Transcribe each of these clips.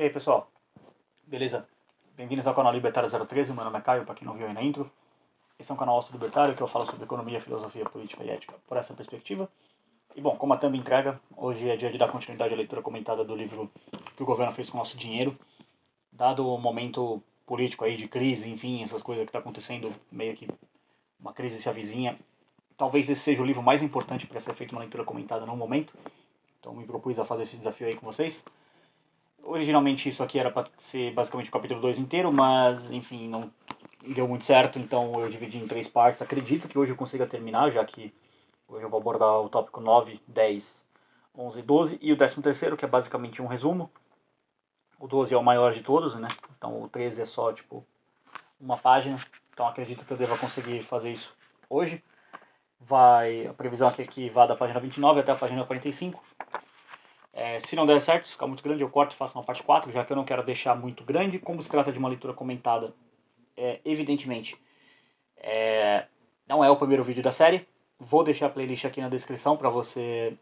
E aí pessoal, beleza? Bem-vindos ao canal Libertário 013, meu nome é Caio, para quem não viu aí na intro. Esse é um canal auto-libertário que eu falo sobre economia, filosofia, política e ética por essa perspectiva. E bom, como a thumb entrega, hoje é dia de dar continuidade à leitura comentada do livro que o governo fez com o nosso dinheiro. Dado o momento político aí de crise, enfim, essas coisas que está acontecendo, meio que uma crise se avizinha, talvez esse seja o livro mais importante para ser feito uma leitura comentada no momento. Então me propus a fazer esse desafio aí com vocês. Originalmente isso aqui era para ser basicamente o capítulo 2 inteiro, mas enfim, não deu muito certo, então eu dividi em 3 partes. Acredito que hoje eu consiga terminar, já que hoje eu vou abordar o tópico 9, 10, 11 e 12, e o 13º, que é basicamente um resumo. O 12 é o maior de todos, né? Então o 13 é só tipo uma página, então acredito que eu deva conseguir fazer isso hoje. A previsão aqui é que vá da página 29 até a página 45. Se não der certo, se ficar muito grande, eu corto e faço uma parte 4, já que eu não quero deixar muito grande. Como se trata de uma leitura comentada, evidentemente, não é o primeiro vídeo da série. Vou deixar a playlist aqui na descrição para você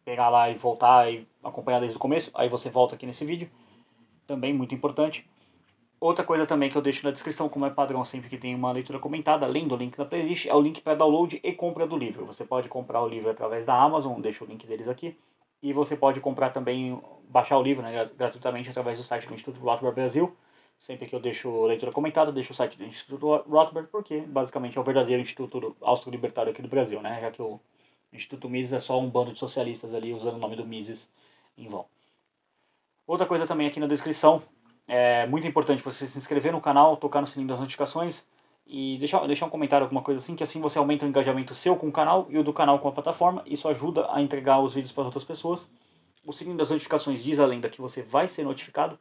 pegar lá e voltar e acompanhar desde o começo. Aí você volta aqui nesse vídeo, também muito importante. Outra coisa também que eu deixo na descrição, como é padrão sempre que tem uma leitura comentada, além do link da playlist, é o link para download e compra do livro. Você pode comprar o livro através da Amazon, deixo o link deles aqui. E você pode comprar também, baixar o livro, né, gratuitamente através do site do Instituto Rothbard Brasil. Sempre que eu deixo leitura comentada, deixo o site do Instituto Rothbard, porque basicamente é o verdadeiro Instituto Austro-Libertário aqui do Brasil, né? Já que o Instituto Mises é só um bando de socialistas ali usando o nome do Mises em vão. Outra coisa também aqui na descrição, é muito importante você se inscrever no canal, tocar no sininho das notificações e deixar um comentário, alguma coisa assim, que assim você aumenta o engajamento seu com o canal e o do canal com a plataforma. Isso ajuda a entregar os vídeos para outras pessoas. O sininho das notificações diz a lenda que você vai ser notificado.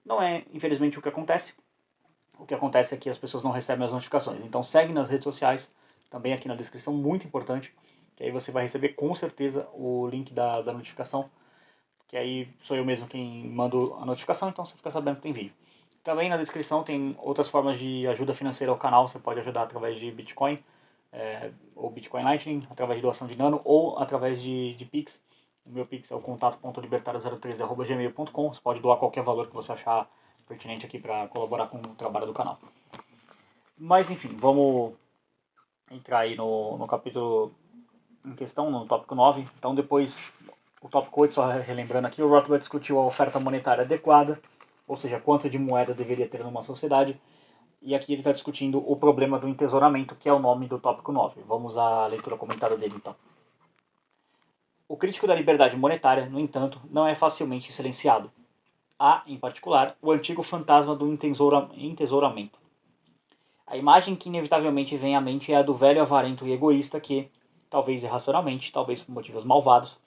Não é, infelizmente, o que acontece. O que acontece é que as pessoas não recebem as notificações. Então segue nas redes sociais, também aqui na descrição, muito importante, que aí você vai receber com certeza o link da notificação, que aí sou eu mesmo quem mando a notificação, então você fica sabendo que tem vídeo. Também na descrição tem outras formas de ajuda financeira ao canal. Você pode ajudar através de Bitcoin, ou Bitcoin Lightning, através de doação de Nano, ou através de Pix. O meu Pix é o contato.libertario013@gmail.com. Você pode doar qualquer valor que você achar pertinente aqui para colaborar com o trabalho do canal. Mas enfim, vamos entrar aí no capítulo em questão, no tópico 9. Então depois, o tópico 8, só relembrando aqui, o Rothbard discutiu a oferta monetária adequada, ou seja, quanto de moeda deveria ter numa sociedade. E aqui ele está discutindo o problema do entesouramento, que é o nome do tópico 9. Vamos à leitura comentada dele então. O crítico da liberdade monetária, no entanto, não é facilmente silenciado. Há, em particular, o antigo fantasma do entesouramento. A imagem que inevitavelmente vem à mente é a do velho avarento e egoísta que, talvez irracionalmente, talvez por motivos malvados,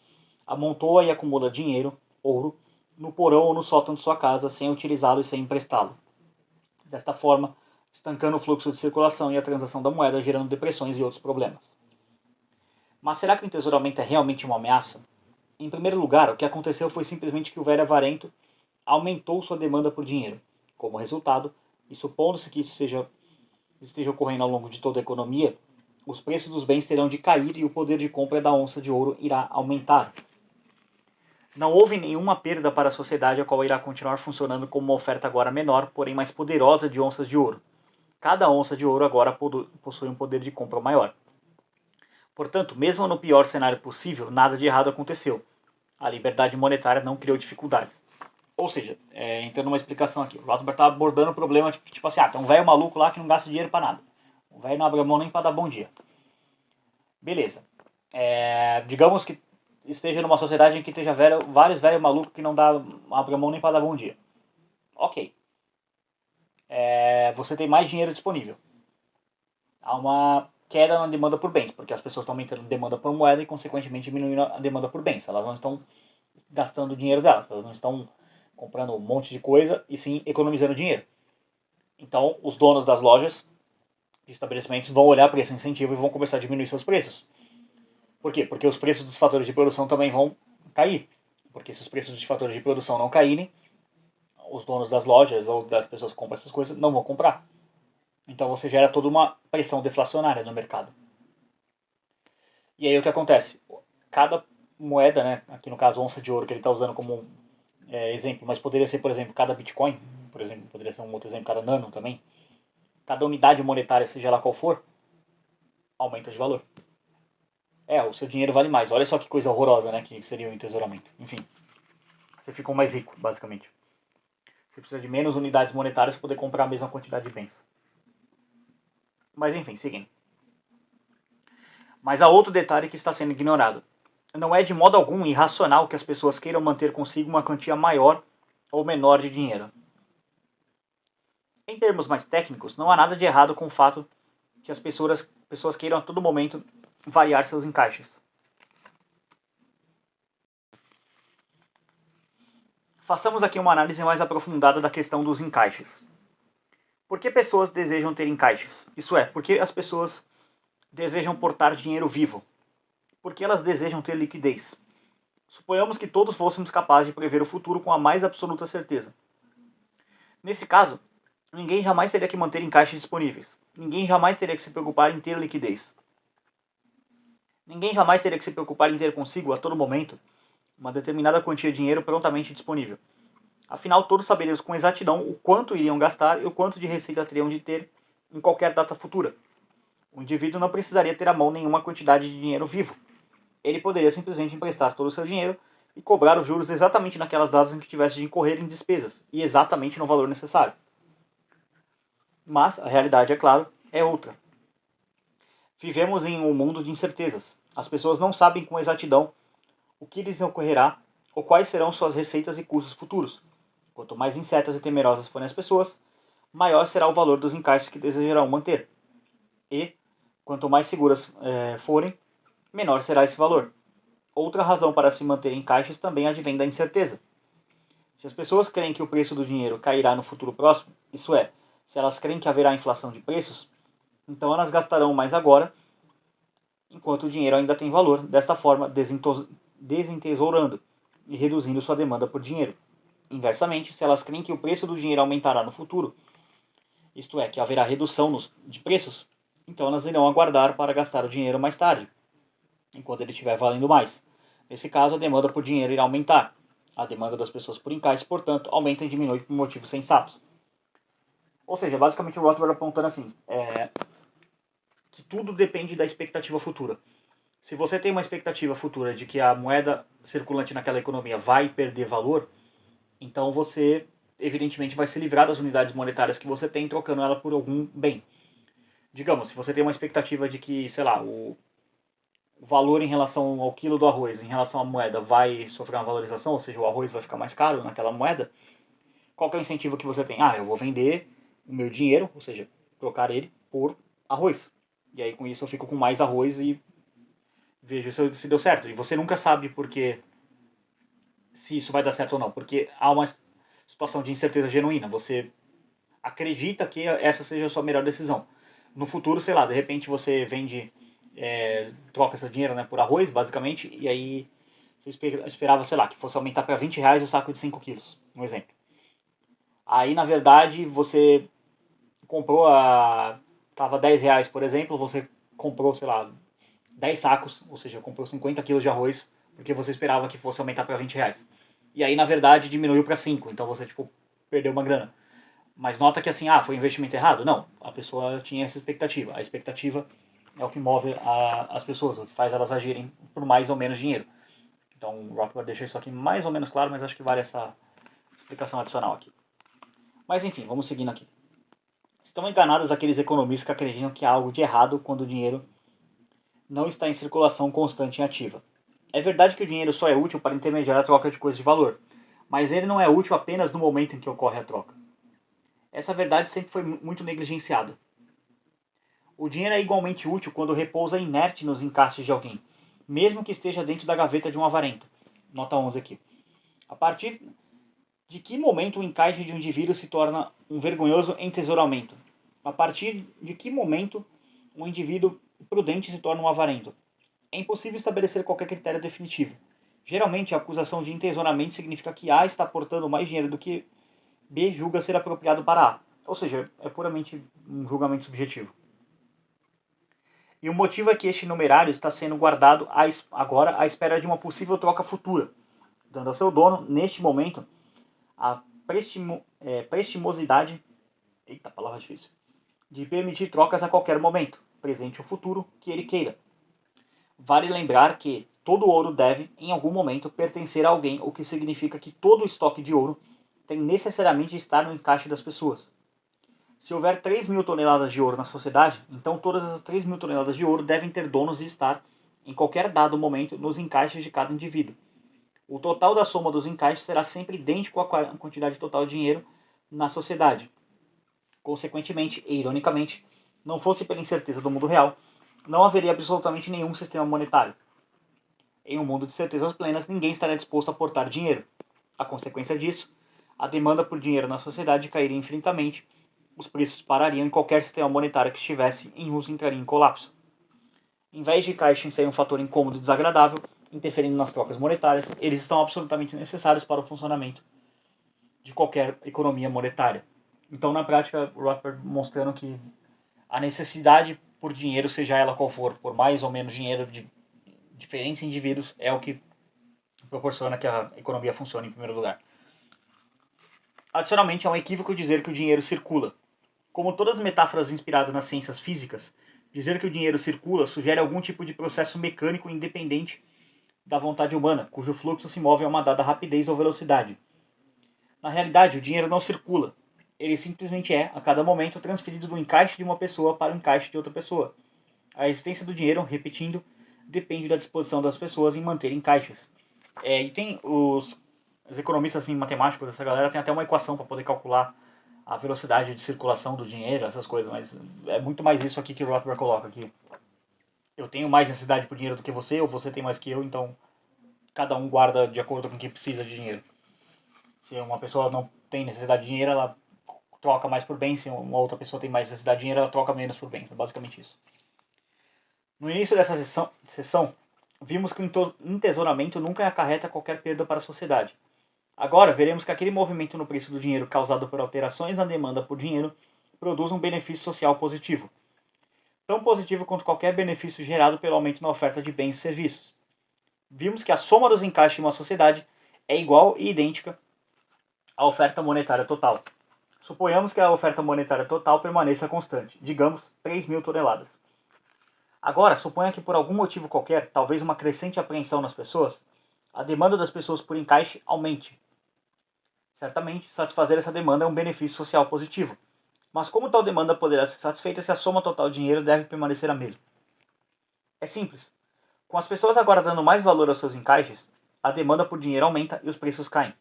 amontoa e acumula dinheiro, ouro, no porão ou no sótão de sua casa sem utilizá-lo e sem emprestá-lo. Desta forma, estancando o fluxo de circulação e a transação da moeda, gerando depressões e outros problemas. Mas será que o entesouramento é realmente uma ameaça? Em primeiro lugar, o que aconteceu foi simplesmente que o velho avarento aumentou sua demanda por dinheiro. Como resultado, e supondo-se que isso esteja ocorrendo ao longo de toda a economia, os preços dos bens terão de cair e o poder de compra da onça de ouro irá aumentar. Não houve nenhuma perda para a sociedade, a qual irá continuar funcionando como uma oferta agora menor, porém mais poderosa de onças de ouro. Cada onça de ouro agora possui um poder de compra maior. Portanto, mesmo no pior cenário possível, nada de errado aconteceu. A liberdade monetária não criou dificuldades. Ou seja, entrando numa explicação aqui, o Rothbard está abordando o problema tipo assim, tem um velho maluco lá que não gasta dinheiro para nada. O velho não abre a mão nem para dar bom dia. Beleza. Digamos que esteja numa sociedade em que esteja vários velhos malucos que não abre a mão nem para dar bom dia. Ok. Você tem mais dinheiro disponível. Há uma queda na demanda por bens, porque as pessoas estão aumentando a demanda por moeda e, consequentemente, diminuindo a demanda por bens. Elas não estão gastando o dinheiro delas, elas não estão comprando um monte de coisa e sim economizando dinheiro. Então, os donos das lojas, de estabelecimentos, vão olhar para esse incentivo e vão começar a diminuir seus preços. Por quê? Porque os preços dos fatores de produção também vão cair. Porque se os preços dos fatores de produção não caírem, os donos das lojas ou das pessoas que compram essas coisas não vão comprar. Então você gera toda uma pressão deflacionária no mercado. E aí o que acontece? Cada moeda, né, aqui no caso onça de ouro que ele está usando como exemplo, mas poderia ser, por exemplo, cada Bitcoin, por exemplo, poderia ser um outro exemplo, cada nano também. Cada unidade monetária, seja lá qual for, aumenta de valor. O seu dinheiro vale mais. Olha só que coisa horrorosa, né, que seria o entesouramento. Enfim, você ficou mais rico, basicamente. Você precisa de menos unidades monetárias para poder comprar a mesma quantidade de bens. Mas enfim, seguindo. Mas há outro detalhe que está sendo ignorado. Não é de modo algum irracional que as pessoas queiram manter consigo uma quantia maior ou menor de dinheiro. Em termos mais técnicos, não há nada de errado com o fato que as pessoas queiram a todo momento variar seus encaixes. Façamos aqui uma análise mais aprofundada da questão dos encaixes. Por que pessoas desejam ter encaixes? Isso é, por que as pessoas desejam portar dinheiro vivo? Por que elas desejam ter liquidez? Suponhamos que todos fôssemos capazes de prever o futuro com a mais absoluta certeza. Nesse caso, ninguém jamais teria que manter encaixes disponíveis. Ninguém jamais teria que se preocupar em ter liquidez. Ninguém jamais teria que se preocupar em ter consigo, a todo momento, uma determinada quantia de dinheiro prontamente disponível. Afinal, todos saberiam com exatidão o quanto iriam gastar e o quanto de receita teriam de ter em qualquer data futura. O indivíduo não precisaria ter à mão nenhuma quantidade de dinheiro vivo. Ele poderia simplesmente emprestar todo o seu dinheiro e cobrar os juros exatamente naquelas datas em que tivesse de incorrer em despesas, e exatamente no valor necessário. Mas a realidade, é claro, é outra. Vivemos em um mundo de incertezas. As pessoas não sabem com exatidão o que lhes ocorrerá ou quais serão suas receitas e custos futuros. Quanto mais incertas e temerosas forem as pessoas, maior será o valor dos encaixes que desejarão manter. E, quanto mais seguras forem, menor será esse valor. Outra razão para se manter em caixas também advém da incerteza. Se as pessoas creem que o preço do dinheiro cairá no futuro próximo, isso é, se elas creem que haverá inflação de preços, então elas gastarão mais agora, enquanto o dinheiro ainda tem valor, desta forma desentesourando e reduzindo sua demanda por dinheiro. Inversamente, se elas creem que o preço do dinheiro aumentará no futuro, isto é, que haverá redução de preços, então elas irão aguardar para gastar o dinheiro mais tarde, enquanto ele estiver valendo mais. Nesse caso, a demanda por dinheiro irá aumentar. A demanda das pessoas por encaixe, portanto, aumenta e diminui por motivos sensatos. Ou seja, basicamente o Rothbard apontando assim, que tudo depende da expectativa futura. Se você tem uma expectativa futura de que a moeda circulante naquela economia vai perder valor, então você, evidentemente, vai se livrar das unidades monetárias que você tem, trocando ela por algum bem. Digamos, se você tem uma expectativa de que, sei lá, o valor em relação ao quilo do arroz, em relação à moeda, vai sofrer uma valorização, ou seja, o arroz vai ficar mais caro naquela moeda, qual que é o incentivo que você tem? Eu vou vender o meu dinheiro, ou seja, trocar ele por arroz. E aí com isso eu fico com mais arroz e vejo se deu certo. E você nunca sabe se isso vai dar certo ou não, porque há uma situação de incerteza genuína. Você acredita que essa seja a sua melhor decisão. No futuro, sei lá, de repente você vende, troca seu dinheiro, né, por arroz, basicamente, e aí você esperava, sei lá, que fosse aumentar para R$ 20 o saco de 5 quilos, um exemplo. Aí, na verdade, você comprou tava R$ 10, por exemplo, você comprou, sei lá, 10 sacos, ou seja, comprou 50 quilos de arroz, porque você esperava que fosse aumentar para R$ 20. E aí, na verdade, diminuiu para 5, então você, perdeu uma grana. Mas nota que assim, foi investimento errado? Não, a pessoa tinha essa expectativa. A expectativa é o que move as pessoas, o que faz elas agirem por mais ou menos dinheiro. Então o Rothbard deixa isso aqui mais ou menos claro, mas acho que vale essa explicação adicional aqui. Mas enfim, vamos seguindo aqui. Estão enganados aqueles economistas que acreditam que há algo de errado quando o dinheiro não está em circulação constante e ativa. É verdade que o dinheiro só é útil para intermediar a troca de coisas de valor, mas ele não é útil apenas no momento em que ocorre a troca. Essa verdade sempre foi muito negligenciada. O dinheiro é igualmente útil quando repousa inerte nos encaixes de alguém, mesmo que esteja dentro da gaveta de um avarento. Nota 11 aqui. A partir de que momento o encaixe de um indivíduo se torna um vergonhoso entesouramento? A partir de que momento um indivíduo prudente se torna um avarento? É impossível estabelecer qualquer critério definitivo. Geralmente, a acusação de entesouramento significa que A está aportando mais dinheiro do que B julga ser apropriado para A. Ou seja, é puramente um julgamento subjetivo. E o motivo é que este numerário está sendo guardado agora à espera de uma possível troca futura, dando ao seu dono, neste momento, a prestimosidade, palavra difícil, de permitir trocas a qualquer momento, presente ou futuro, que ele queira. Vale lembrar que todo ouro deve, em algum momento, pertencer a alguém, o que significa que todo o estoque de ouro tem necessariamente de estar no encaixe das pessoas. Se houver 3.000 toneladas de ouro na sociedade, então todas as 3.000 toneladas de ouro devem ter donos e estar, em qualquer dado momento, nos encaixes de cada indivíduo. O total da soma dos encaixes será sempre idêntico à quantidade total de dinheiro na sociedade. Consequentemente, e ironicamente, não fosse pela incerteza do mundo real, não haveria absolutamente nenhum sistema monetário. Em um mundo de certezas plenas, ninguém estaria disposto a aportar dinheiro. A consequência disso, a demanda por dinheiro na sociedade cairia infinitamente, os preços parariam e qualquer sistema monetário que estivesse em uso entraria em colapso. Em vez de caixas serem um fator incômodo e desagradável, interferindo nas trocas monetárias, eles estão absolutamente necessários para o funcionamento de qualquer economia monetária. Então, na prática, o Rothbard mostrando que a necessidade por dinheiro, seja ela qual for, por mais ou menos dinheiro de diferentes indivíduos, é o que proporciona que a economia funcione em primeiro lugar. Adicionalmente, é um equívoco dizer que o dinheiro circula. Como todas as metáforas inspiradas nas ciências físicas, dizer que o dinheiro circula sugere algum tipo de processo mecânico independente da vontade humana, cujo fluxo se move a uma dada rapidez ou velocidade. Na realidade, o dinheiro não circula. Ele simplesmente é, a cada momento, transferido do encaixe de uma pessoa para o encaixe de outra pessoa. A existência do dinheiro, repetindo, depende da disposição das pessoas em manter encaixes. E tem os economistas assim, matemáticos, essa galera tem até uma equação para poder calcular a velocidade de circulação do dinheiro, essas coisas, mas é muito mais isso aqui que o Rothbard coloca aqui. Eu tenho mais necessidade por dinheiro do que você, ou você tem mais que eu, então cada um guarda de acordo com o que precisa de dinheiro. Se uma pessoa não tem necessidade de dinheiro, ela troca mais por bens. Se uma outra pessoa tem mais necessidade de dinheiro, ela troca menos por bens. É basicamente isso. No início dessa sessão, vimos que o entesouramento nunca acarreta qualquer perda para a sociedade. Agora, veremos que aquele movimento no preço do dinheiro causado por alterações na demanda por dinheiro produz um benefício social positivo. Tão positivo quanto qualquer benefício gerado pelo aumento na oferta de bens e serviços. Vimos que a soma dos encaixes de uma sociedade é igual e idêntica à oferta monetária total. Suponhamos que a oferta monetária total permaneça constante, digamos 3.000 toneladas. Agora, suponha que por algum motivo qualquer, talvez uma crescente apreensão nas pessoas, a demanda das pessoas por encaixe aumente. Certamente, satisfazer essa demanda é um benefício social positivo. Mas como tal demanda poderá ser satisfeita se a soma total de dinheiro deve permanecer a mesma? É simples. Com as pessoas agora dando mais valor aos seus encaixes, a demanda por dinheiro aumenta e os preços caem.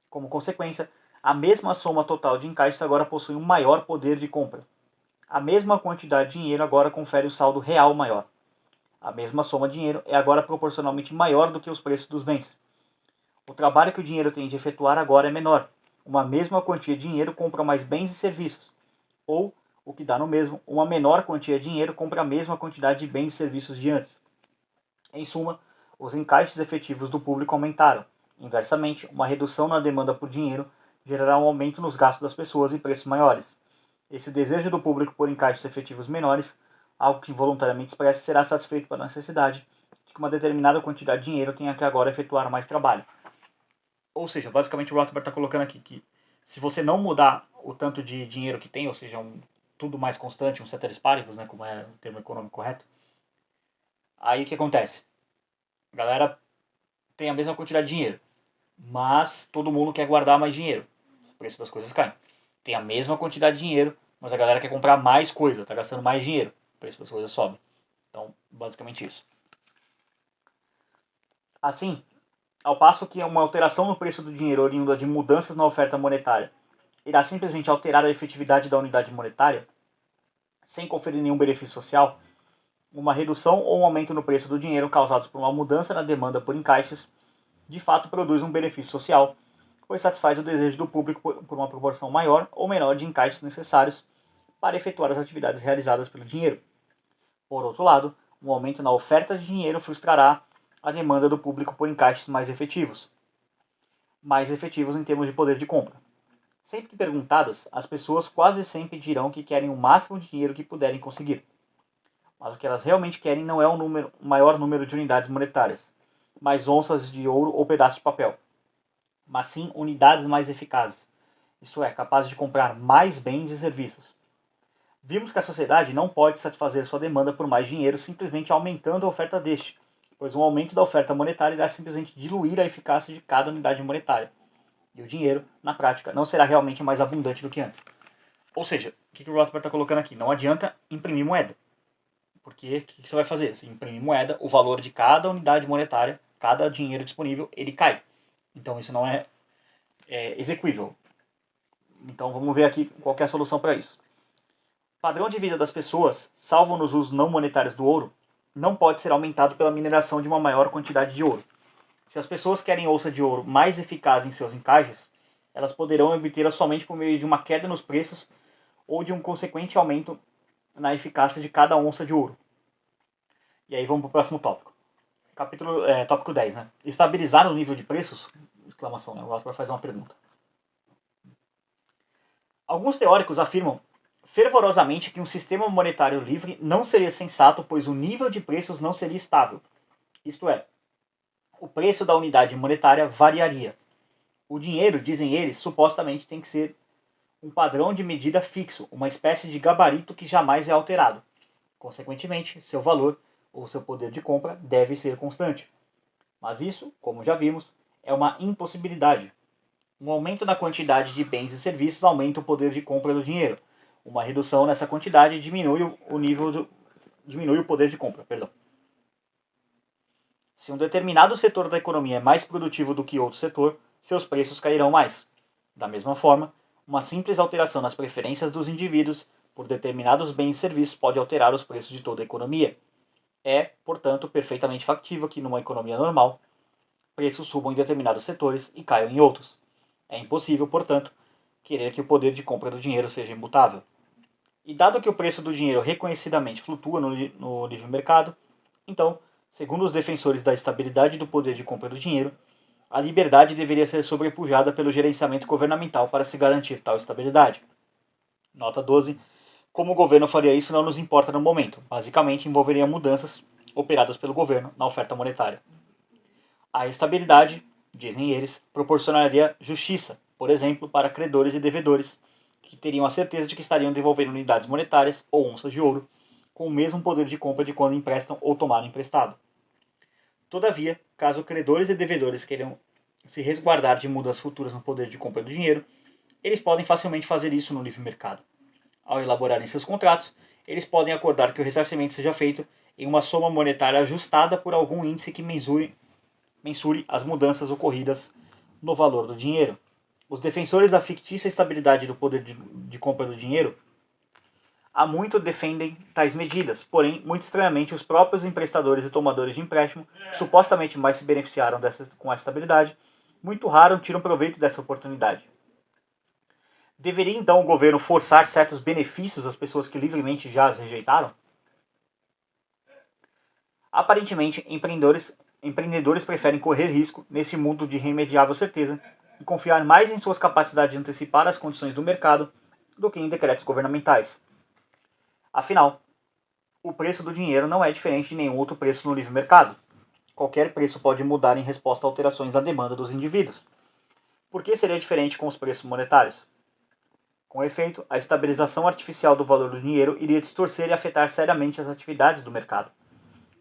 Como consequência, a mesma soma total de encaixes agora possui um maior poder de compra. A mesma quantidade de dinheiro agora confere um saldo real maior. A mesma soma de dinheiro é agora proporcionalmente maior do que os preços dos bens. O trabalho que o dinheiro tem de efetuar agora é menor. Uma mesma quantia de dinheiro compra mais bens e serviços. Ou, o que dá no mesmo, uma menor quantia de dinheiro compra a mesma quantidade de bens e serviços de antes. Em suma, os encaixes efetivos do público aumentaram. Inversamente, uma redução na demanda por dinheiro gerará um aumento nos gastos das pessoas e preços maiores. Esse desejo do público por encaixes efetivos menores, algo que involuntariamente expressa, será satisfeito pela necessidade de que uma determinada quantidade de dinheiro tenha que agora efetuar mais trabalho. Ou seja, basicamente o Rothbard está colocando aqui que se você não mudar o tanto de dinheiro que tem, ou seja, tudo mais constante, um ceteris paribus, né, como é o termo econômico correto, aí o que acontece? A galera tem a mesma quantidade de dinheiro, mas todo mundo quer guardar mais dinheiro. O preço das coisas cai. Tem a mesma quantidade de dinheiro, mas a galera quer comprar mais coisa, está gastando mais dinheiro. O preço das coisas sobe. Então, basicamente isso. Assim, ao passo que uma alteração no preço do dinheiro oriunda de mudanças na oferta monetária irá simplesmente alterar a efetividade da unidade monetária, sem conferir nenhum benefício social, uma redução ou um aumento no preço do dinheiro causados por uma mudança na demanda por encaixes, de fato produz um benefício social, pois satisfaz o desejo do público por uma proporção maior ou menor de encaixes necessários para efetuar as atividades realizadas pelo dinheiro. Por outro lado, um aumento na oferta de dinheiro frustrará a demanda do público por encaixes mais efetivos em termos de poder de compra. Sempre que perguntadas, as pessoas quase sempre dirão que querem o máximo de dinheiro que puderem conseguir. Mas o que elas realmente querem não é um maior número de unidades monetárias, mas onças de ouro ou pedaços de papel. mas sim unidades mais eficazes, isto é, capazes de comprar mais bens e serviços. Vimos que a sociedade não pode satisfazer sua demanda por mais dinheiro simplesmente aumentando a oferta deste, pois um aumento da oferta monetária irá simplesmente diluir a eficácia de cada unidade monetária, e o dinheiro, na prática, não será realmente mais abundante do que antes. Ou seja, o que o Rothbard está colocando aqui? Não adianta imprimir moeda. Porque o que você vai fazer? Você imprimir moeda, o valor de cada unidade monetária, cada dinheiro disponível, ele cai. Então isso não é execuível. Então vamos ver aqui qual é a solução para isso. O padrão de vida das pessoas, salvo nos usos não monetários do ouro, não pode ser aumentado pela mineração de uma maior quantidade de ouro. Se as pessoas querem onça de ouro mais eficaz em seus encaixes, elas poderão obtê-la somente por meio de uma queda nos preços ou de um consequente aumento na eficácia de cada onça de ouro. E aí vamos para o próximo tópico. Tópico 10, né? Estabilizar o nível de preços? Exclamação, né? O Rothbard faz uma pergunta. Alguns teóricos afirmam fervorosamente que um sistema monetário livre não seria sensato, pois o nível de preços não seria estável. Isto é, o preço da unidade monetária variaria. O dinheiro, dizem eles, supostamente tem que ser um padrão de medida fixo, uma espécie de gabarito que jamais é alterado. Consequentemente, seu valor ou seu poder de compra deve ser constante. Mas isso, como já vimos, é uma impossibilidade. Um aumento na quantidade de bens e serviços aumenta o poder de compra do dinheiro. Uma redução nessa quantidade diminui o poder de compra. Se um determinado setor da economia é mais produtivo do que outro setor, seus preços cairão mais. Da mesma forma, uma simples alteração nas preferências dos indivíduos por determinados bens e serviços pode alterar os preços de toda a economia. É, portanto, perfeitamente factível que numa economia normal, preços subam em determinados setores e caiam em outros. É impossível, portanto, querer que o poder de compra do dinheiro seja imutável. E dado que o preço do dinheiro reconhecidamente flutua no livre mercado, então, segundo os defensores da estabilidade do poder de compra do dinheiro, a liberdade deveria ser sobrepujada pelo gerenciamento governamental para se garantir tal estabilidade. Nota 12. Como o governo faria isso não nos importa no momento. Basicamente, envolveria mudanças operadas pelo governo na oferta monetária. A estabilidade, dizem eles, proporcionaria justiça, por exemplo, para credores e devedores, que teriam a certeza de que estariam devolvendo unidades monetárias ou onças de ouro, com o mesmo poder de compra de quando emprestam ou tomaram emprestado. Todavia, caso credores e devedores queiram se resguardar de mudanças futuras no poder de compra do dinheiro, eles podem facilmente fazer isso no livre mercado. Ao elaborarem seus contratos, eles podem acordar que o ressarcimento seja feito em uma soma monetária ajustada por algum índice que mensure as mudanças ocorridas no valor do dinheiro. Os defensores da fictícia estabilidade do poder de compra do dinheiro há muito defendem tais medidas, porém, muito estranhamente, os próprios emprestadores e tomadores de empréstimo, que supostamente mais se beneficiaram com essa estabilidade, muito raro tiram proveito dessa oportunidade. Deveria então o governo forçar certos benefícios às pessoas que livremente já as rejeitaram? Aparentemente, empreendedores preferem correr risco nesse mundo de irremediável certeza e confiar mais em suas capacidades de antecipar as condições do mercado do que em decretos governamentais. Afinal, o preço do dinheiro não é diferente de nenhum outro preço no livre mercado. Qualquer preço pode mudar em resposta a alterações da demanda dos indivíduos. Por que seria diferente com os preços monetários? Com efeito, a estabilização artificial do valor do dinheiro iria distorcer e afetar seriamente as atividades do mercado.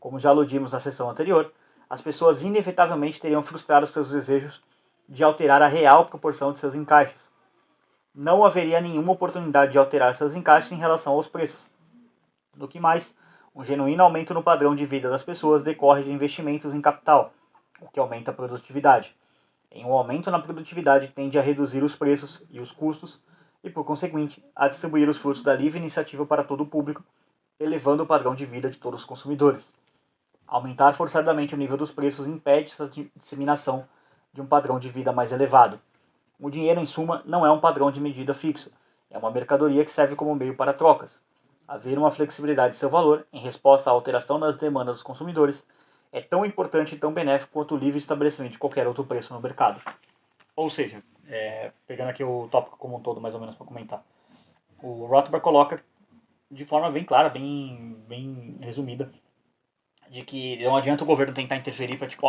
Como já aludimos na sessão anterior, as pessoas inevitavelmente teriam frustrado seus desejos de alterar a real proporção de seus encaixes. Não haveria nenhuma oportunidade de alterar seus encaixes em relação aos preços. Do que mais, um genuíno aumento no padrão de vida das pessoas decorre de investimentos em capital, o que aumenta a produtividade. Em um aumento na produtividade tende a reduzir os preços e os custos e, por conseguinte, a distribuir os frutos da livre iniciativa para todo o público, elevando o padrão de vida de todos os consumidores. Aumentar forçadamente o nível dos preços impede essa disseminação de um padrão de vida mais elevado. O dinheiro, em suma, não é um padrão de medida fixo, é uma mercadoria que serve como meio para trocas. Haver uma flexibilidade de seu valor, em resposta à alteração das demandas dos consumidores, é tão importante e tão benéfico quanto o livre estabelecimento de qualquer outro preço no mercado. Ou seja, pegando aqui o tópico como um todo, mais ou menos, para comentar, o Rothbard coloca de forma bem clara, bem resumida, de que não adianta o governo tentar interferir para, tipo,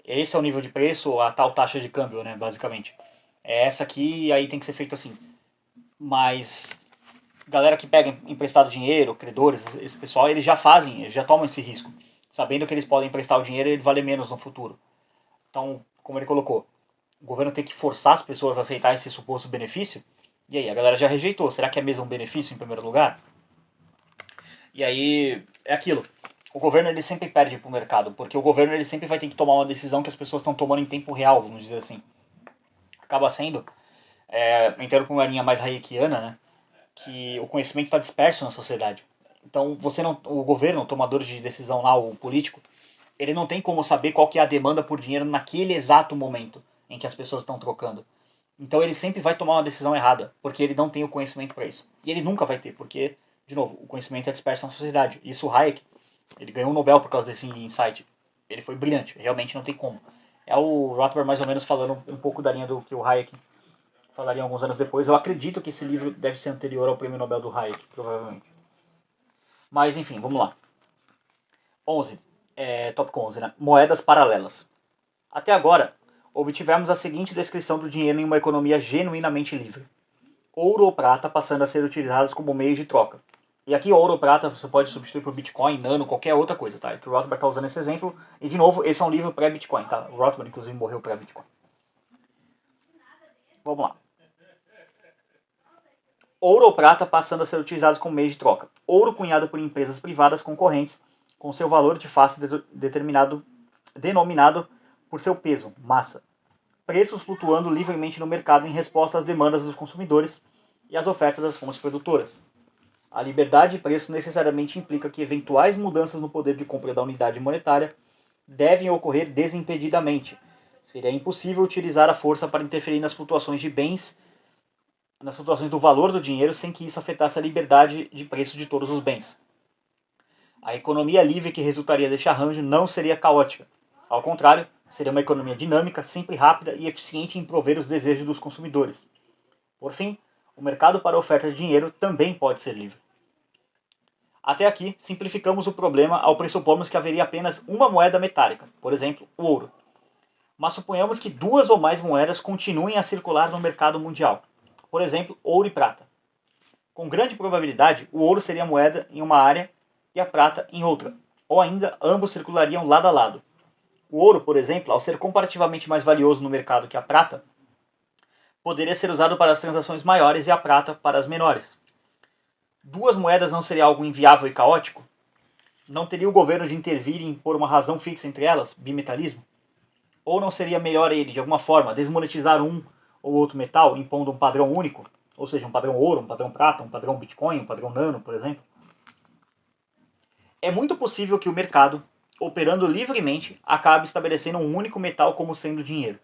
esse é o nível de preço, a tal taxa de câmbio, né, basicamente. É essa aqui e aí tem que ser feito assim. Mas galera que pega emprestado dinheiro, credores, esse pessoal, eles já fazem, eles já tomam esse risco, sabendo que eles podem emprestar o dinheiro e ele vale menos no futuro. Então, como ele colocou, o governo tem que forçar as pessoas a aceitar esse suposto benefício. E aí, a galera já rejeitou. Será que é mesmo um benefício em primeiro lugar? E aí, é aquilo. O governo ele sempre perde para o mercado, porque o governo ele sempre vai ter que tomar uma decisão que as pessoas estão tomando em tempo real, vamos dizer assim. Acaba sendo, entrando para uma linha mais hayekiana, né, que o conhecimento está disperso na sociedade. Então, o governo, o tomador de decisão lá, o político, ele não tem como saber qual que é a demanda por dinheiro naquele exato momento em que as pessoas estão trocando. Então ele sempre vai tomar uma decisão errada, porque ele não tem o conhecimento para isso. E ele nunca vai ter, porque, de novo, o conhecimento é disperso na sociedade. Isso o Hayek, ele ganhou um Nobel por causa desse insight. Ele foi brilhante, realmente não tem como. É o Rothbard mais ou menos falando um pouco da linha do que o Hayek falaria alguns anos depois. Eu acredito que esse livro deve ser anterior ao prêmio Nobel do Hayek, provavelmente. Mas enfim, vamos lá. 11. Tópico 11, né? Moedas paralelas. Até agora, obtivemos a seguinte descrição do dinheiro em uma economia genuinamente livre. Ouro ou prata passando a ser utilizados como meio de troca. E aqui ouro ou prata você pode substituir por Bitcoin, Nano, qualquer outra coisa, tá? Que o Rothbard está usando esse exemplo. E de novo, esse é um livro pré-Bitcoin, tá? O Rothbard inclusive morreu pré-Bitcoin. Vamos lá. Ouro ou prata passando a ser utilizados como meio de troca. Ouro cunhado por empresas privadas concorrentes com seu valor de face denominado por seu peso, massa. Preços flutuando livremente no mercado em resposta às demandas dos consumidores e às ofertas das fontes produtoras. A liberdade de preço necessariamente implica que eventuais mudanças no poder de compra da unidade monetária devem ocorrer desimpedidamente. Seria impossível utilizar a força para interferir nas flutuações de bens, nas flutuações do valor do dinheiro, sem que isso afetasse a liberdade de preço de todos os bens. A economia livre que resultaria deste arranjo não seria caótica. Ao contrário, seria uma economia dinâmica, sempre rápida e eficiente em prover os desejos dos consumidores. Por fim, o mercado para a oferta de dinheiro também pode ser livre. Até aqui, simplificamos o problema ao pressupormos que haveria apenas uma moeda metálica, por exemplo, o ouro. Mas suponhamos que duas ou mais moedas continuem a circular no mercado mundial, por exemplo, ouro e prata. Com grande probabilidade, o ouro seria moeda em uma área e a prata em outra, ou ainda ambos circulariam lado a lado. O ouro, por exemplo, ao ser comparativamente mais valioso no mercado que a prata, poderia ser usado para as transações maiores e a prata para as menores. Duas moedas não seria algo inviável e caótico? Não teria o governo de intervir e impor uma razão fixa entre elas, bimetalismo? Ou não seria melhor ele, de alguma forma, desmonetizar um ou outro metal, impondo um padrão único? Ou seja, um padrão ouro, um padrão prata, um padrão Bitcoin, um padrão Nano, por exemplo? É muito possível que o mercado, operando livremente, acabe estabelecendo um único metal como sendo dinheiro.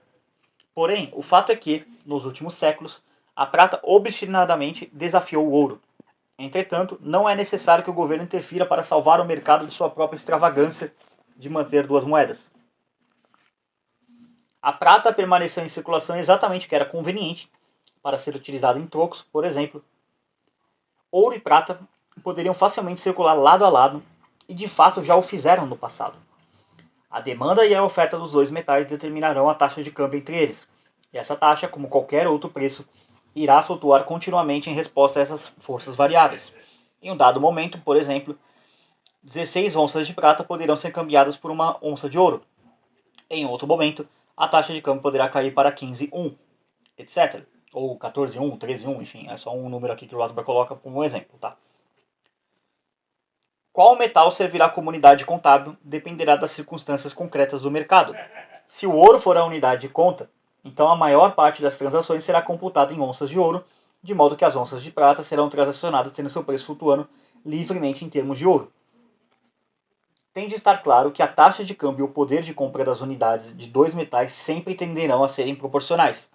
Porém, o fato é que, nos últimos séculos, a prata obstinadamente desafiou o ouro. Entretanto, não é necessário que o governo interfira para salvar o mercado de sua própria extravagância de manter duas moedas. A prata permaneceu em circulação exatamente o que era conveniente para ser utilizada em trocos, por exemplo. Ouro e prata poderiam facilmente circular lado a lado e de fato já o fizeram no passado. A demanda e a oferta dos dois metais determinarão a taxa de câmbio entre eles, e essa taxa, como qualquer outro preço, irá flutuar continuamente em resposta a essas forças variáveis. Em um dado momento, por exemplo, 16 onças de prata poderão ser cambiadas por uma onça de ouro. Em outro momento, a taxa de câmbio poderá cair para 15,1, etc. Ou 14,1, 13,1, enfim, é só um número aqui que o Rothbard coloca como um exemplo, tá? Qual metal servirá à comunidade contábil dependerá das circunstâncias concretas do mercado. Se o ouro for a unidade de conta, então a maior parte das transações será computada em onças de ouro, de modo que as onças de prata serão transacionadas tendo seu preço flutuando livremente em termos de ouro. Tem de estar claro que a taxa de câmbio e o poder de compra das unidades de dois metais sempre tenderão a serem proporcionais.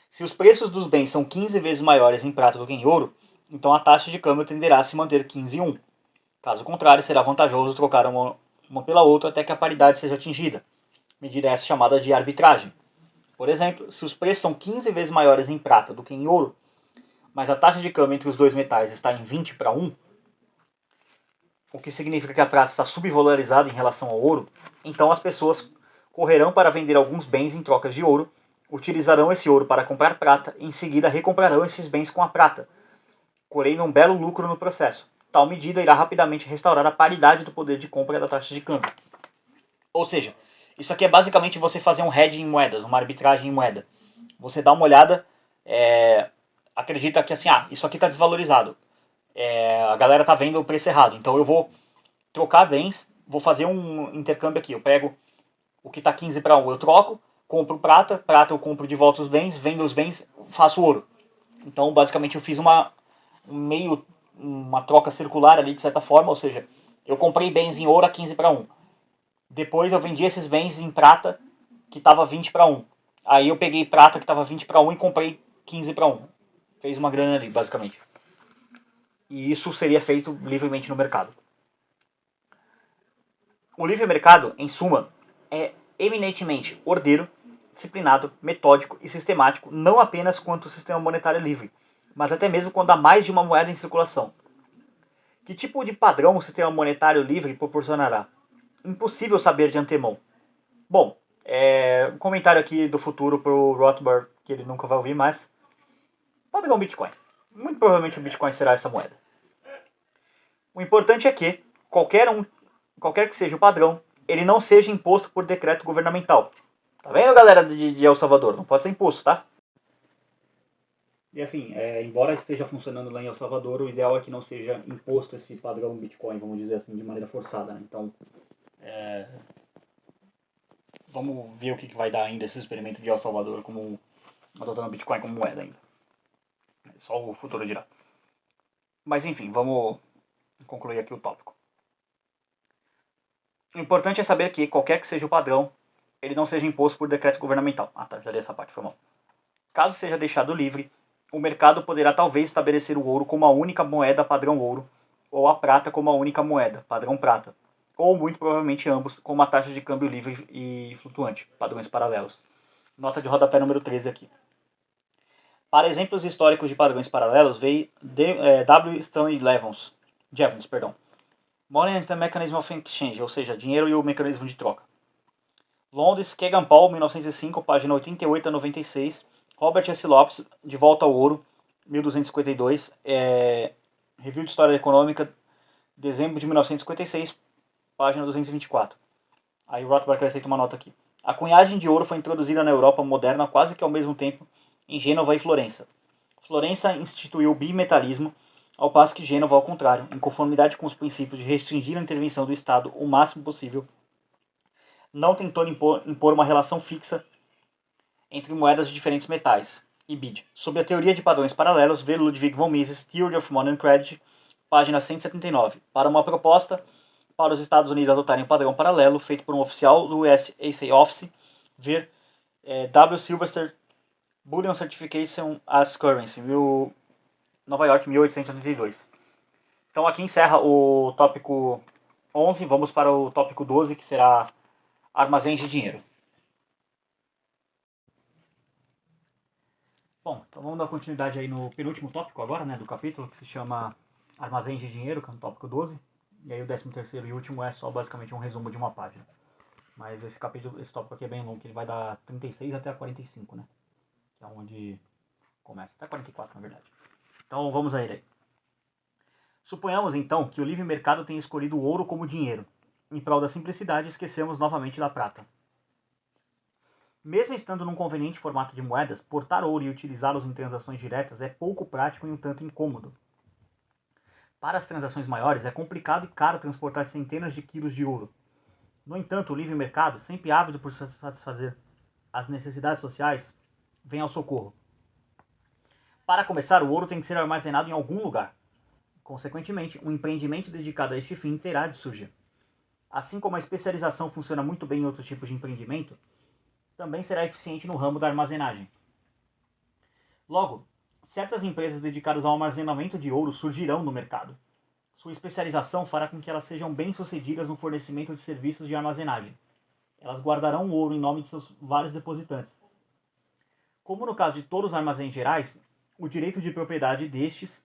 Se os preços dos bens são 15 vezes maiores em prata do que em ouro, então a taxa de câmbio tenderá a se manter 15,1. Caso contrário, será vantajoso trocar uma pela outra até que a paridade seja atingida, medida essa chamada de arbitragem. Por exemplo, se os preços são 15 vezes maiores em prata do que em ouro, mas a taxa de câmbio entre os dois metais está em 20 para 1, o que significa que a prata está subvalorizada em relação ao ouro, então as pessoas correrão para vender alguns bens em trocas de ouro, utilizarão esse ouro para comprar prata e em seguida recomprarão esses bens com a prata, colhendo um belo lucro no processo. Tal medida irá rapidamente restaurar a paridade do poder de compra da taxa de câmbio. Ou seja, isso aqui é basicamente você fazer um hedge em moedas, uma arbitragem em moeda. Você dá uma olhada, acredita que assim, isso aqui está desvalorizado. A galera está vendo o preço errado, então eu vou trocar bens, vou fazer um intercâmbio aqui. Eu pego o que está 15 para 1, eu troco, compro prata eu compro de volta os bens, vendo os bens, faço ouro. Então basicamente eu fiz uma troca circular ali de certa forma, ou seja, eu comprei bens em ouro a 15 para 1. Depois eu vendi esses bens em prata que estava 20 para 1. Aí eu peguei prata que estava 20 para 1 e comprei 15 para 1. Fez uma grana ali, basicamente. E isso seria feito livremente no mercado. O livre mercado, em suma, é eminentemente ordeiro, disciplinado, metódico e sistemático, não apenas quanto o sistema monetário é livre, mas até mesmo quando há mais de uma moeda em circulação. Que tipo de padrão o sistema monetário livre proporcionará? Impossível saber de antemão. Bom, um comentário aqui do futuro para o Rothbard, que ele nunca vai ouvir mais. Padrão Bitcoin. Muito provavelmente o Bitcoin será essa moeda. O importante é que, qualquer que seja o padrão, ele não seja imposto por decreto governamental. Tá vendo, galera de El Salvador? Não pode ser imposto, tá? E assim, embora esteja funcionando lá em El Salvador, o ideal é que não seja imposto esse padrão Bitcoin, vamos dizer assim, de maneira forçada, né? Então, vamos ver o que vai dar ainda esse experimento de El Salvador como adotando o Bitcoin como moeda ainda. Só o futuro dirá. Mas enfim, vamos concluir aqui o tópico. O importante é saber que, qualquer que seja o padrão, ele não seja imposto por decreto governamental. Tá, já li essa parte, foi mal. Caso seja deixado livre, o mercado poderá talvez estabelecer o ouro como a única moeda padrão ouro, ou a prata como a única moeda padrão prata, ou muito provavelmente ambos com uma taxa de câmbio livre e flutuante, padrões paralelos. Nota de rodapé número 13 aqui. Para exemplos históricos de padrões paralelos, veio W. Stanley Jevons, Money and the Mechanism of Exchange, ou seja, dinheiro e o mecanismo de troca. Londres, Kegan Paul, 1905, página 88 a 96. Robert S. Lopes, De Volta ao Ouro, 1252. Review de História Econômica, dezembro de 1956, página 224. Aí o Rothbard acrescenta uma nota aqui. A cunhagem de ouro foi introduzida na Europa moderna quase que ao mesmo tempo em Gênova e Florença. Florença instituiu o bimetalismo, ao passo que Gênova, ao contrário, em conformidade com os princípios de restringir a intervenção do Estado o máximo possível, não tentou impor uma relação fixa entre moedas de diferentes metais, e BID. Sob a teoria de padrões paralelos, vê Ludwig von Mises, Theory of Money and Credit, página 179, para uma proposta para os Estados Unidos adotarem um padrão paralelo feito por um oficial do USA Office, ver W. Sylvester, Bullion Certification as Currency, Nova York, 1882. Então aqui encerra o tópico 11, vamos para o tópico 12, que será armazéns de dinheiro. Bom, então vamos dar continuidade aí no penúltimo tópico agora, né, do capítulo, que se chama armazéns de dinheiro, que é o tópico 12. E aí o 13º e último é só basicamente um resumo de uma página. Mas esse tópico aqui é bem longo, que ele vai dar 36 até a 45, né? Que é onde começa. Até 44, na verdade. Então vamos a ele aí. Suponhamos então que o livre mercado tenha escolhido o ouro como dinheiro. Em prol da simplicidade, esquecemos novamente da prata. Mesmo estando num conveniente formato de moedas, portar ouro e utilizá-los em transações diretas é pouco prático e um tanto incômodo. Para as transações maiores, é complicado e caro transportar centenas de quilos de ouro. No entanto, o livre mercado, sempre ávido por satisfazer as necessidades sociais, vem ao socorro. Para começar, o ouro tem que ser armazenado em algum lugar. Consequentemente, um empreendimento dedicado a este fim terá de surgir. Assim como a especialização funciona muito bem em outros tipos de empreendimento, também será eficiente no ramo da armazenagem. Logo, certas empresas dedicadas ao armazenamento de ouro surgirão no mercado. Sua especialização fará com que elas sejam bem-sucedidas no fornecimento de serviços de armazenagem. Elas guardarão o ouro em nome de seus vários depositantes. Como no caso de todos os armazéns gerais, o direito de propriedade destes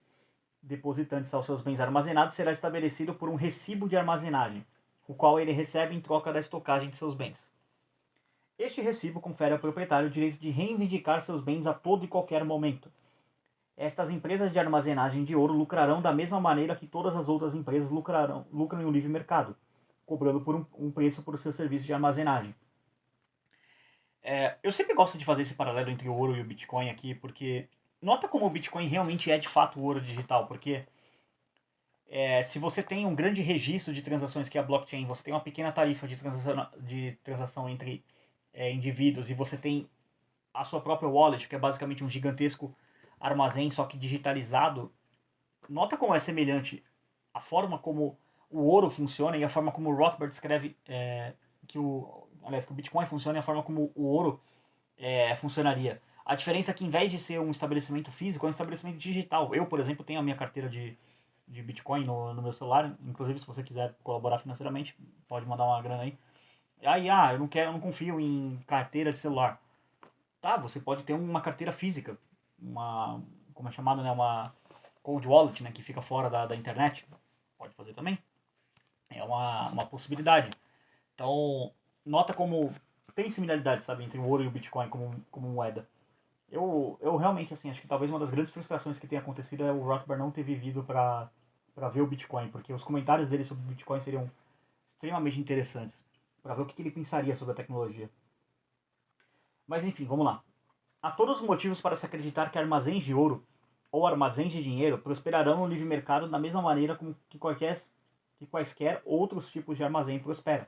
depositantes aos seus bens armazenados será estabelecido por um recibo de armazenagem, o qual ele recebe em troca da estocagem de seus bens. Este recibo confere ao proprietário o direito de reivindicar seus bens a todo e qualquer momento. Estas empresas de armazenagem de ouro lucrarão da mesma maneira que todas as outras empresas lucram em um livre mercado, cobrando por um preço por seu serviço de armazenagem. Eu sempre gosto de fazer esse paralelo entre o ouro e o Bitcoin aqui, porque nota como o Bitcoin realmente é de fato o ouro digital, porque se você tem um grande registro de transações que é a blockchain, você tem uma pequena tarifa de transação entre indivíduos e você tem a sua própria wallet, que é basicamente um gigantesco armazém, só que digitalizado, nota como é semelhante a forma como o ouro funciona e a forma como o Rothbard escreve que o Bitcoin funciona e a forma como o ouro funcionaria. A diferença é que, em vez de ser um estabelecimento físico, é um estabelecimento digital. Eu, por exemplo, tenho a minha carteira de Bitcoin no meu celular. Inclusive, se você quiser colaborar financeiramente, pode mandar uma grana aí. Aí, eu não confio em carteira de celular. Tá, você pode ter uma carteira física, como é chamado, né, uma cold wallet, né, que fica fora da internet. Pode fazer também. É uma possibilidade. Então, nota como tem similaridade, sabe, entre o ouro e o Bitcoin como moeda. Eu realmente, assim, acho que talvez uma das grandes frustrações que tenha acontecido é o Rothbard não ter vivido para ver o Bitcoin, porque os comentários dele sobre o Bitcoin seriam extremamente interessantes, para ver o que ele pensaria sobre a tecnologia. Mas enfim, vamos lá. Há todos os motivos para se acreditar que armazéns de ouro ou armazéns de dinheiro prosperarão no livre mercado da mesma maneira como que quaisquer outros tipos de armazém prosperam.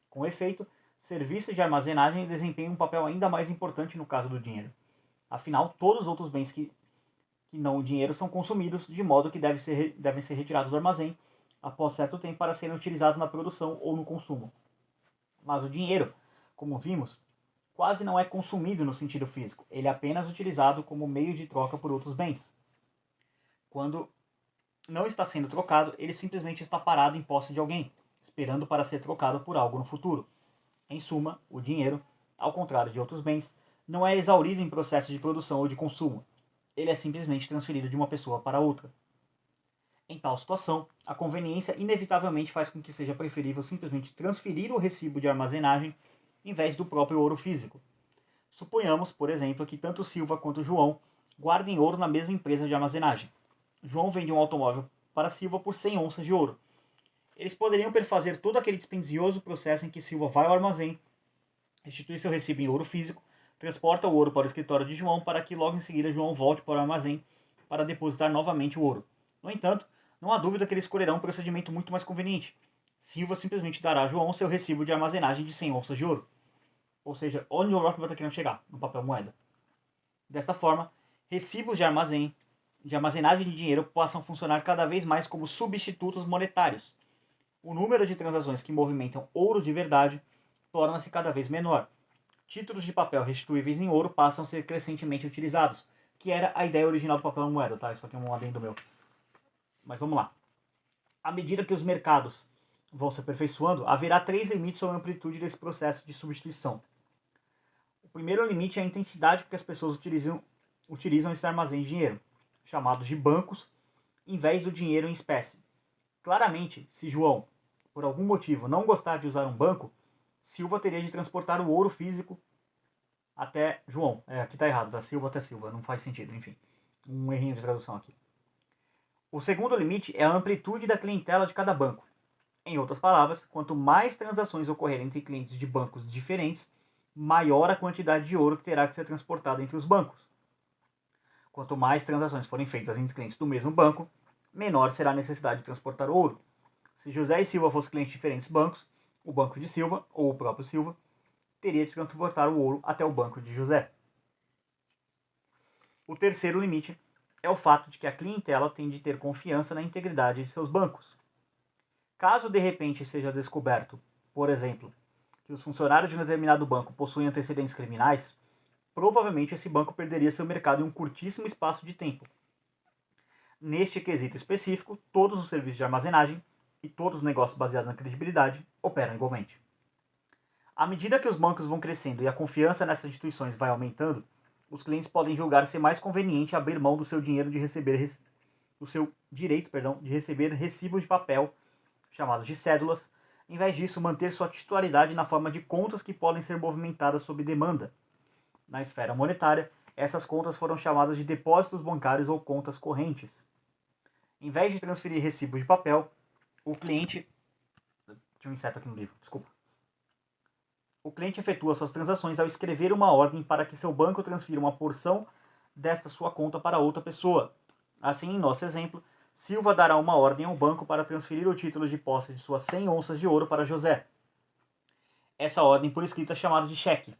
Com efeito, serviços de armazenagem desempenham um papel ainda mais importante no caso do dinheiro. Afinal, todos os outros bens que não o dinheiro são consumidos, de modo que devem ser retirados do armazém após certo tempo para serem utilizados na produção ou no consumo. Mas o dinheiro, como vimos, quase não é consumido no sentido físico, ele é apenas utilizado como meio de troca por outros bens. Quando não está sendo trocado, ele simplesmente está parado em posse de alguém, esperando para ser trocado por algo no futuro. Em suma, o dinheiro, ao contrário de outros bens, não é exaurido em processo de produção ou de consumo. Ele é simplesmente transferido de uma pessoa para outra. Em tal situação, a conveniência inevitavelmente faz com que seja preferível simplesmente transferir o recibo de armazenagem em vez do próprio ouro físico. Suponhamos, por exemplo, que tanto Silva quanto João guardem ouro na mesma empresa de armazenagem. João vende um automóvel para Silva por 100 onças de ouro. Eles poderiam perfazer todo aquele dispendioso processo em que Silva vai ao armazém, restitui seu recibo em ouro físico, transporta o ouro para o escritório de João para que logo em seguida João volte para o armazém para depositar novamente o ouro. No entanto, não há dúvida que eles escolherão um procedimento muito mais conveniente. Silva simplesmente dará a João seu recibo de armazenagem de 100 onças de ouro. Ou seja, onde o Rock está querendo chegar, no papel moeda. Desta forma, recibos de armazenagem de dinheiro passam a funcionar cada vez mais como substitutos monetários. O número de transações que movimentam ouro de verdade torna-se cada vez menor. Títulos de papel restituíveis em ouro passam a ser crescentemente utilizados, que era a ideia original do papel moeda, tá? Isso aqui é um adendo meu. Mas vamos lá. À medida que os mercados vão se aperfeiçoando, haverá 3 limites sobre a amplitude desse processo de substituição. O primeiro limite é a intensidade que as pessoas utilizam esses armazéns de dinheiro, chamados de bancos, em vez do dinheiro em espécie. Claramente, se João, por algum motivo, não gostar de usar um banco, Silva teria de transportar o ouro físico até João. Aqui está errado, da Silva até Silva, não faz sentido, enfim. Um errinho de tradução aqui. O segundo limite é a amplitude da clientela de cada banco. Em outras palavras, quanto mais transações ocorrerem entre clientes de bancos diferentes, maior a quantidade de ouro que terá que ser transportada entre os bancos. Quanto mais transações forem feitas entre clientes do mesmo banco, menor será a necessidade de transportar ouro. Se José e Silva fossem clientes de diferentes bancos, o banco de Silva, ou o próprio Silva, teria de transportar o ouro até o banco de José. O terceiro limite é o fato de que a clientela tem de ter confiança na integridade de seus bancos. Caso de repente seja descoberto, por exemplo, que os funcionários de um determinado banco possuem antecedentes criminais, provavelmente esse banco perderia seu mercado em um curtíssimo espaço de tempo. Neste quesito específico, todos os serviços de armazenagem e todos os negócios baseados na credibilidade operam igualmente. À medida que os bancos vão crescendo e a confiança nessas instituições vai aumentando, os clientes podem julgar ser mais conveniente abrir mão do seu dinheiro do seu direito de receber recibos de papel, chamados de cédulas, em vez disso, manter sua titularidade na forma de contas que podem ser movimentadas sob demanda. Na esfera monetária, essas contas foram chamadas de depósitos bancários ou contas correntes. Em vez de transferir recibos de papel, o cliente... Tinha um inseto aqui no livro, desculpa. O cliente efetua suas transações ao escrever uma ordem para que seu banco transfira uma porção desta sua conta para outra pessoa. Assim, em nosso exemplo, Silva dará uma ordem ao banco para transferir o título de posse de suas 100 onças de ouro para José. Essa ordem por escrito é chamada de cheque.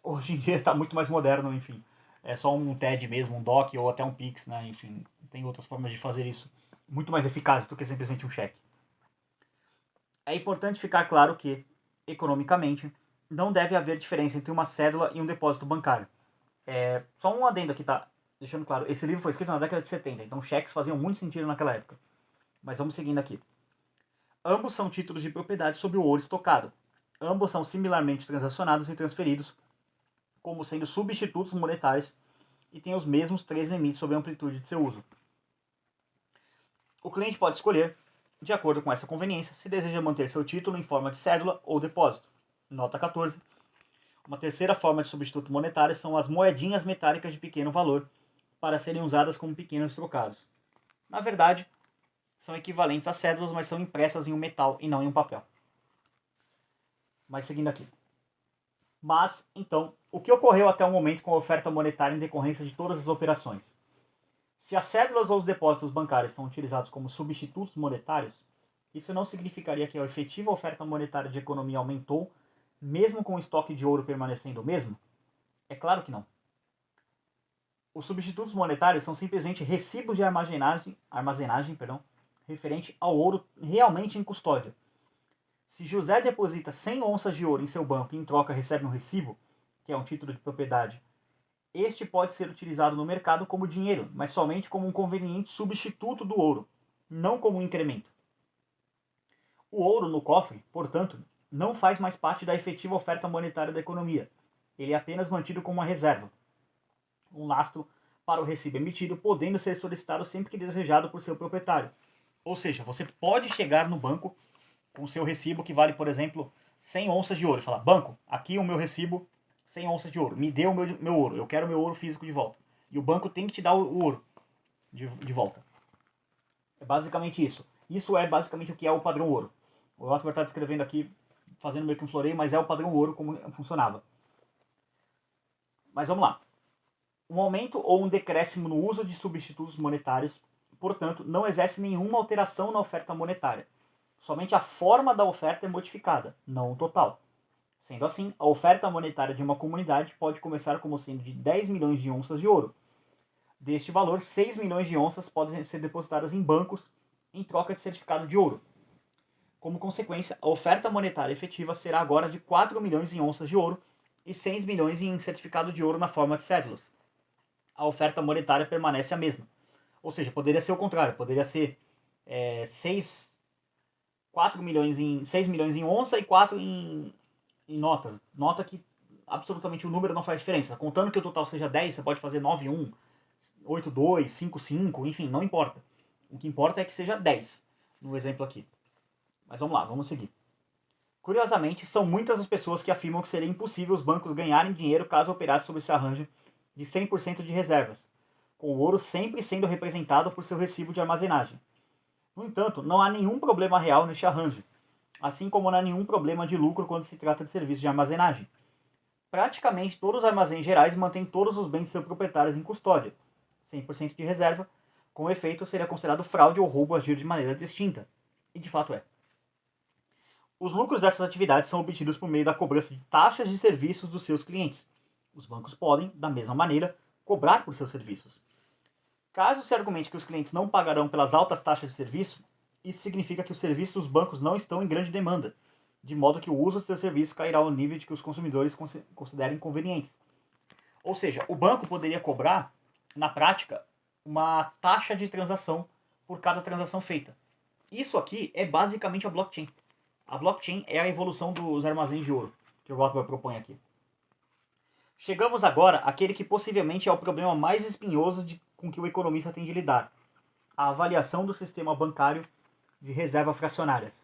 Hoje em dia está muito mais moderno, enfim. É só um TED mesmo, um DOC ou até um Pix, né? Enfim, tem outras formas de fazer isso muito mais eficazes do que simplesmente um cheque. É importante ficar claro que, economicamente, não deve haver diferença entre uma cédula e um depósito bancário. Só um adendo aqui, tá? Deixando claro, esse livro foi escrito na década de 70, então cheques faziam muito sentido naquela época. Mas vamos seguindo aqui. Ambos são títulos de propriedade sobre o ouro estocado. Ambos são similarmente transacionados e transferidos como sendo substitutos monetários e têm os mesmos 3 limites sobre a amplitude de seu uso. O cliente pode escolher, de acordo com essa conveniência, se deseja manter seu título em forma de cédula ou depósito. Nota 14. Uma terceira forma de substituto monetário são as moedinhas metálicas de pequeno valor, para serem usadas como pequenos trocados. Na verdade, são equivalentes a cédulas, mas são impressas em um metal e não em um papel. Mas seguindo aqui. Mas, então, o que ocorreu até o momento com a oferta monetária em decorrência de todas as operações? Se as cédulas ou os depósitos bancários são utilizados como substitutos monetários, isso não significaria que a efetiva oferta monetária de economia aumentou, mesmo com o estoque de ouro permanecendo o mesmo? É claro que não. Os substitutos monetários são simplesmente recibos de armazenagem referente ao ouro realmente em custódia. Se José deposita 100 onças de ouro em seu banco e em troca recebe um recibo, que é um título de propriedade, este pode ser utilizado no mercado como dinheiro, mas somente como um conveniente substituto do ouro, não como um incremento. O ouro no cofre, portanto, não faz mais parte da efetiva oferta monetária da economia. Ele é apenas mantido como uma reserva, um lastro para o recibo emitido, podendo ser solicitado sempre que desejado por seu proprietário. Ou seja, você pode chegar no banco com o seu recibo que vale, por exemplo, 100 onças de ouro. E falar, banco, aqui o meu recibo, 100 onças de ouro. Me dê o meu ouro, eu quero o meu ouro físico de volta. E o banco tem que te dar o ouro de volta. É basicamente isso. Isso é basicamente o que é o padrão ouro. O Rothbard está descrevendo aqui, fazendo meio que um floreio, mas é o padrão ouro como funcionava. Mas vamos lá. Um aumento ou um decréscimo no uso de substitutos monetários, portanto, não exerce nenhuma alteração na oferta monetária. Somente a forma da oferta é modificada, não o total. Sendo assim, a oferta monetária de uma comunidade pode começar como sendo de 10 milhões de onças de ouro. Deste valor, 6 milhões de onças podem ser depositadas em bancos em troca de certificado de ouro. Como consequência, a oferta monetária efetiva será agora de 4 milhões em onças de ouro e 6 milhões em certificado de ouro na forma de cédulas. A oferta monetária permanece a mesma. Ou seja, poderia ser o contrário, poderia ser 6 milhões em onça e 4 em notas. Nota que absolutamente o número não faz diferença. Contando que o total seja 10, você pode fazer 9, 1, 8, 2, 5, 5, enfim, não importa. O que importa é que seja 10, no exemplo aqui. Mas vamos lá, vamos seguir. Curiosamente, são muitas as pessoas que afirmam que seria impossível os bancos ganharem dinheiro caso operassem sob esse arranjo de 100% de reservas, com o ouro sempre sendo representado por seu recibo de armazenagem. No entanto, não há nenhum problema real neste arranjo, assim como não há nenhum problema de lucro quando se trata de serviços de armazenagem. Praticamente todos os armazéns gerais mantêm todos os bens de seus proprietários em custódia, 100% de reserva, com efeito seria considerado fraude ou roubo agir de maneira distinta, e de fato é. Os lucros dessas atividades são obtidos por meio da cobrança de taxas de serviços dos seus clientes. Os bancos podem, da mesma maneira, cobrar por seus serviços. Caso se argumente que os clientes não pagarão pelas altas taxas de serviço, isso significa que os serviços dos bancos não estão em grande demanda, de modo que o uso de seus serviços cairá ao nível de que os consumidores considerem convenientes. Ou seja, o banco poderia cobrar, na prática, uma taxa de transação por cada transação feita. Isso aqui é basicamente a blockchain. A blockchain é a evolução dos armazéns de ouro, que o Rothbard propõe aqui. Chegamos agora àquele que possivelmente é o problema mais espinhoso com que o economista tem de lidar: a avaliação do sistema bancário de reserva fracionárias.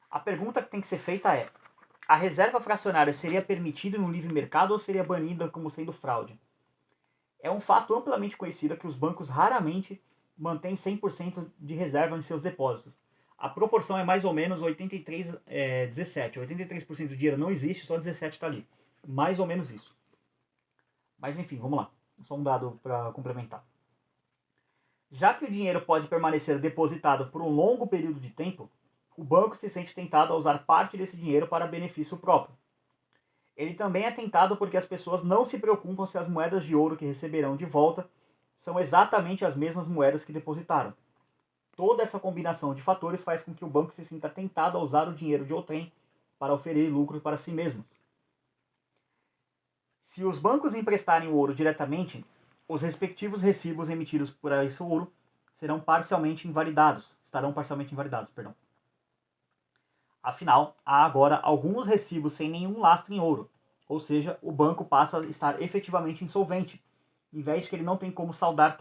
A pergunta que tem que ser feita é: a reserva fracionária seria permitida no livre mercado ou seria banida como sendo fraude? É um fato amplamente conhecido que os bancos raramente mantêm 100% de reserva em seus depósitos. A proporção é mais ou menos 83-17. 83% do dinheiro não existe, só 17% está ali. Mais ou menos isso. Mas enfim, vamos lá. Só um dado para complementar. Já que o dinheiro pode permanecer depositado por um longo período de tempo, o banco se sente tentado a usar parte desse dinheiro para benefício próprio. Ele também é tentado porque as pessoas não se preocupam se as moedas de ouro que receberão de volta são exatamente as mesmas moedas que depositaram. Toda essa combinação de fatores faz com que o banco se sinta tentado a usar o dinheiro de outrem para oferir lucro para si mesmos. Se os bancos emprestarem o ouro diretamente, os respectivos recibos emitidos por esse ouro estarão parcialmente invalidados. Afinal, há agora alguns recibos sem nenhum lastro em ouro, ou seja, o banco passa a estar efetivamente insolvente, em vez de que ele não tem como saldar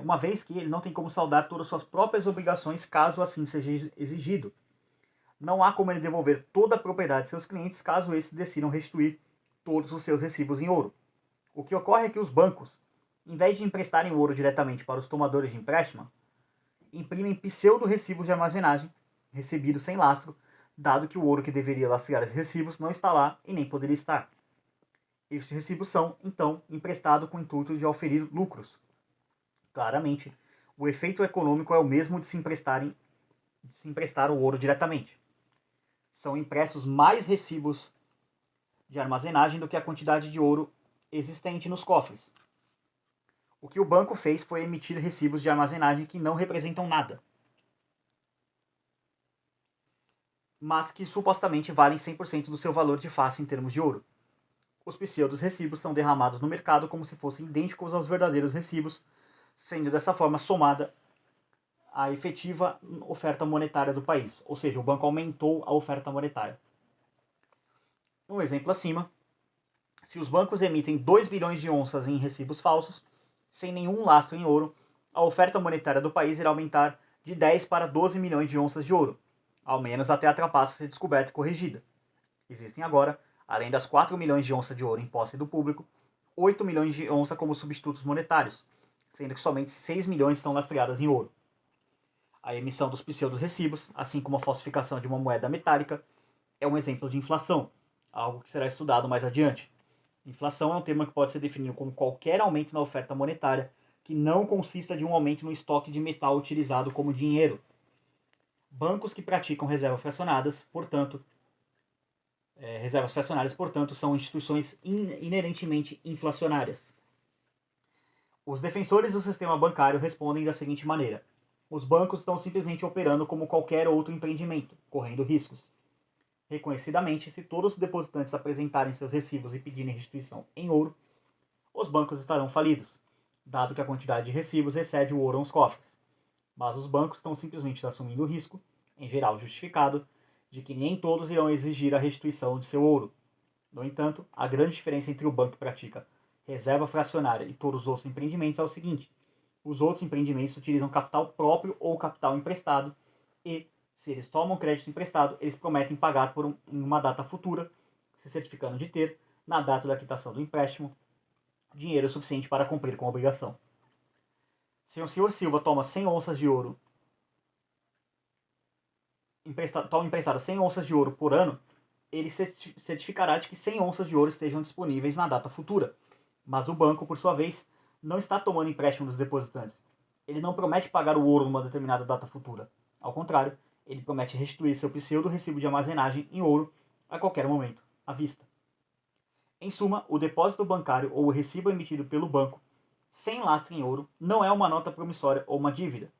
uma vez que ele não tem como saldar todas suas próprias obrigações caso assim seja exigido. Não há como ele devolver toda a propriedade de seus clientes caso esses decidam restituir todos os seus recibos em ouro. O que ocorre é que os bancos, em vez de emprestarem o ouro diretamente para os tomadores de empréstimo, imprimem pseudo-recibos de armazenagem recebidos sem lastro, dado que o ouro que deveria lastrear esses recibos não está lá e nem poderia estar. Estes recibos são, então, emprestados com o intuito de oferir lucros. Claramente, o efeito econômico é o mesmo de se emprestar o ouro diretamente. São impressos mais recibos de armazenagem do que a quantidade de ouro existente nos cofres. O que o banco fez foi emitir recibos de armazenagem que não representam nada, mas que supostamente valem 100% do seu valor de face em termos de ouro. Os pseudos recibos são derramados no mercado como se fossem idênticos aos verdadeiros recibos, sendo dessa forma somada a efetiva oferta monetária do país, ou seja, o banco aumentou a oferta monetária. No exemplo acima, se os bancos emitem 2 bilhões de onças em recibos falsos, sem nenhum lastro em ouro, a oferta monetária do país irá aumentar de 10 para 12 milhões de onças de ouro, ao menos até a trapaça ser descoberta e corrigida. Existem agora, além das 4 milhões de onças de ouro em posse do público, 8 milhões de onças como substitutos monetários, sendo que somente 6 milhões estão lastreadas em ouro. A emissão dos pseudo-recibos, assim como a falsificação de uma moeda metálica, é um exemplo de inflação, algo que será estudado mais adiante. Inflação é um termo que pode ser definido como qualquer aumento na oferta monetária que não consista de um aumento no estoque de metal utilizado como dinheiro. Bancos que praticam reservas fracionárias, portanto, são instituições inerentemente inflacionárias. Os defensores do sistema bancário respondem da seguinte maneira: os bancos estão simplesmente operando como qualquer outro empreendimento, correndo riscos. Reconhecidamente, se todos os depositantes apresentarem seus recibos e pedirem restituição em ouro, os bancos estarão falidos, dado que a quantidade de recibos excede o ouro aos cofres. Mas os bancos estão simplesmente assumindo o risco, em geral justificado, de que nem todos irão exigir a restituição de seu ouro. No entanto, a grande diferença entre o banco que pratica reserva fracionária e todos os outros empreendimentos é o seguinte: os outros empreendimentos utilizam capital próprio ou capital emprestado e, se eles tomam crédito emprestado, eles prometem pagar em uma data futura, se certificando de ter, na data da quitação do empréstimo, dinheiro suficiente para cumprir com a obrigação. Se o senhor Silva toma 100 onças de ouro, emprestado 100 onças de ouro por ano, ele certificará de que 100 onças de ouro estejam disponíveis na data futura. Mas o banco, por sua vez, não está tomando empréstimo dos depositantes. Ele não promete pagar o ouro numa determinada data futura. Ao contrário, ele promete restituir seu pseudo-recibo de armazenagem em ouro a qualquer momento, à vista. Em suma, o depósito bancário ou o recibo emitido pelo banco, sem lastro em ouro, não é uma nota promissória ou uma dívida.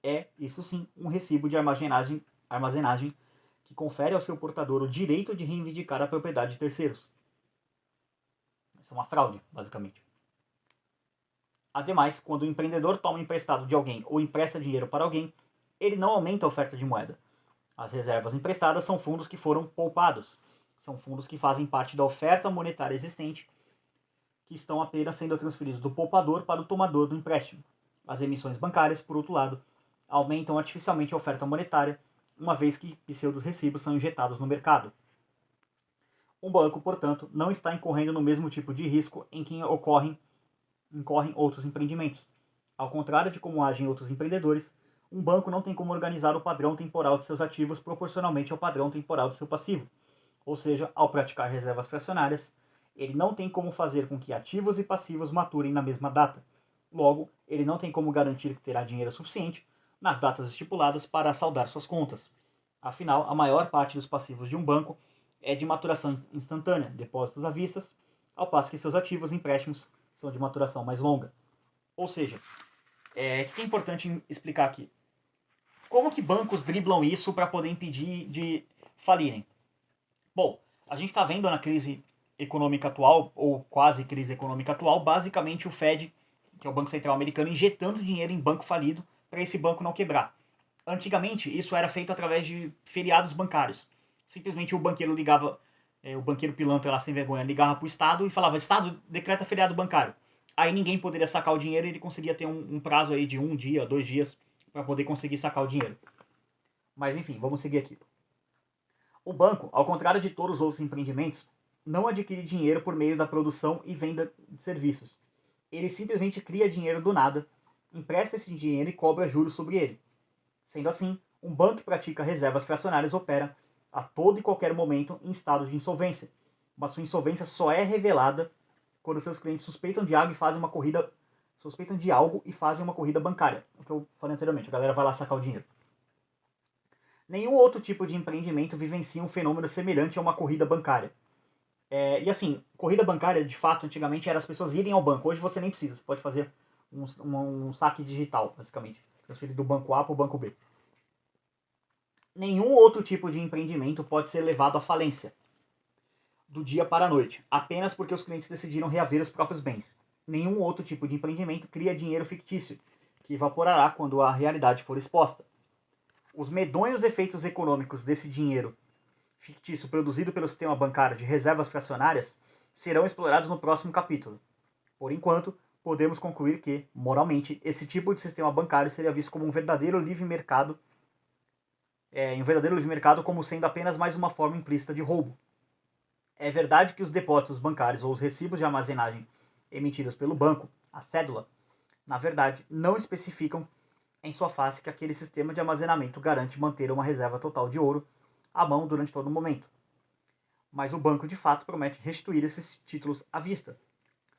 É, isso sim, um recibo de armazenagem que confere ao seu portador o direito de reivindicar a propriedade de terceiros. Isso é uma fraude, basicamente. Ademais, quando o empreendedor toma emprestado de alguém ou empresta dinheiro para alguém, ele não aumenta a oferta de moeda. As reservas emprestadas são fundos que foram poupados. São fundos que fazem parte da oferta monetária existente, que estão apenas sendo transferidos do poupador para o tomador do empréstimo. As emissões bancárias, por outro lado, aumentam artificialmente a oferta monetária uma vez que pseudos recibos são injetados no mercado. Um banco, portanto, não está incorrendo no mesmo tipo de risco em que incorrem outros empreendimentos. Ao contrário de como agem outros empreendedores, um banco não tem como organizar o padrão temporal de seus ativos proporcionalmente ao padrão temporal do seu passivo. Ou seja, ao praticar reservas fracionárias, ele não tem como fazer com que ativos e passivos maturem na mesma data. Logo, ele não tem como garantir que terá dinheiro suficiente nas datas estipuladas para saldar suas contas. Afinal, a maior parte dos passivos de um banco é de maturação instantânea, depósitos à vista, ao passo que seus ativos e empréstimos são de maturação mais longa. Ou seja, o que é importante explicar aqui? Como que bancos driblam isso para poder impedir de falirem? Bom, a gente está vendo na crise econômica atual, ou quase crise econômica atual, basicamente o Fed, que é o Banco Central Americano, injetando dinheiro em banco falido para esse banco não quebrar. Antigamente, isso era feito através de feriados bancários. Simplesmente o banqueiro ligava, o banqueiro pilantra lá sem vergonha, ligava para o Estado e falava: Estado, decreta feriado bancário. Aí ninguém poderia sacar o dinheiro e ele conseguia ter um prazo aí de 1 dia, 2 dias para poder conseguir sacar o dinheiro. Mas enfim, vamos seguir aqui. O banco, ao contrário de todos os outros empreendimentos, não adquire dinheiro por meio da produção e venda de serviços. Ele simplesmente cria dinheiro do nada, empresta esse dinheiro e cobra juros sobre ele. Sendo assim, um banco que pratica reservas fracionárias opera a todo e qualquer momento em estado de insolvência. Mas sua insolvência só é revelada quando seus clientes suspeitam de algo e fazem uma corrida bancária. O que eu falei anteriormente, a galera vai lá sacar o dinheiro. Nenhum outro tipo de empreendimento vivencia um fenômeno semelhante a uma corrida bancária. E assim, corrida bancária, de fato, antigamente era as pessoas irem ao banco. Hoje você nem precisa, você pode fazer um saque digital, basicamente. Transferir do banco A para o banco B. Nenhum outro tipo de empreendimento pode ser levado à falência do dia para a noite, apenas porque os clientes decidiram reaver os próprios bens. Nenhum outro tipo de empreendimento cria dinheiro fictício, que evaporará quando a realidade for exposta. Os medonhos efeitos econômicos desse dinheiro fictício produzido pelo sistema bancário de reservas fracionárias serão explorados no próximo capítulo. Por enquanto, podemos concluir que, moralmente, esse tipo de sistema bancário seria visto como um verdadeiro livre mercado, como sendo apenas mais uma forma implícita de roubo. É verdade que os depósitos bancários ou os recibos de armazenagem emitidos pelo banco, a cédula, na verdade, não especificam em sua face que aquele sistema de armazenamento garante manter uma reserva total de ouro à mão durante todo o momento. Mas o banco de fato promete restituir esses títulos à vista.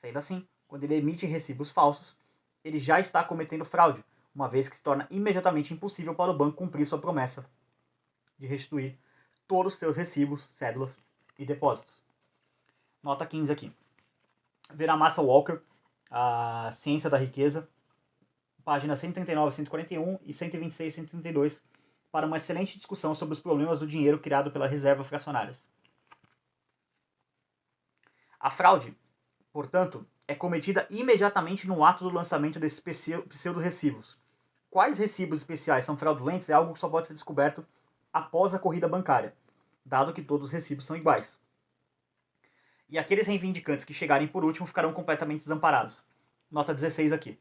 Sendo assim, quando ele emite recibos falsos, ele já está cometendo fraude, uma vez que se torna imediatamente impossível para o banco cumprir sua promessa de restituir todos os seus recibos, cédulas e depósitos. Nota 15 aqui. Veramassa Walker, A Ciência da Riqueza, páginas 139, 141 e 126 e 132, para uma excelente discussão sobre os problemas do dinheiro criado pelas reservas fracionárias. A fraude, portanto, é cometida imediatamente no ato do lançamento desses pseudo-recibos. Quais recibos especiais são fraudulentos é algo que só pode ser descoberto após a corrida bancária, dado que todos os recibos são iguais. E aqueles reivindicantes que chegarem por último ficarão completamente desamparados. Nota 16 aqui.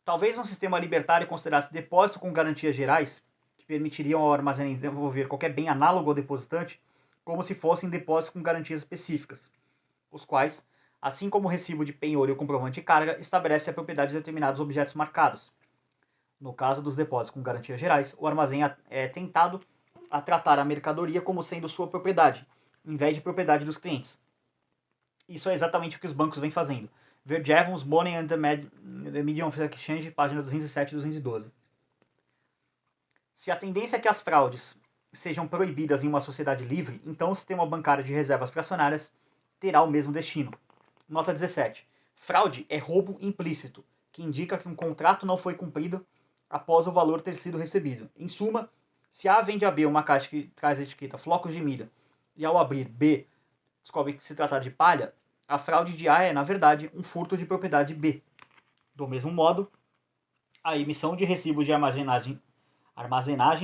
Talvez um sistema libertário considerasse depósito com garantias gerais, que permitiriam ao armazém devolver qualquer bem análogo ao depositante, como se fossem depósitos com garantias específicas, os quais, assim como o recibo de penhor e o comprovante de carga, estabelece a propriedade de determinados objetos marcados. No caso dos depósitos com garantias gerais, o armazém é tentado a tratar a mercadoria como sendo sua propriedade, em vez de propriedade dos clientes. Isso é exatamente o que os bancos vêm fazendo. Ver Jevons, Money and the Medium of Exchange, página 207 e 212. Se a tendência é que as fraudes sejam proibidas em uma sociedade livre, então o sistema bancário de reservas fracionárias terá o mesmo destino. Nota 17. Fraude é roubo implícito, que indica que um contrato não foi cumprido após o valor ter sido recebido. Em suma, se A vende a B uma caixa que traz a etiqueta flocos de milho, e ao abrir B descobre que se trata de palha, a fraude de A é, na verdade, um furto de propriedade B. Do mesmo modo, a emissão de recibos de armazenagem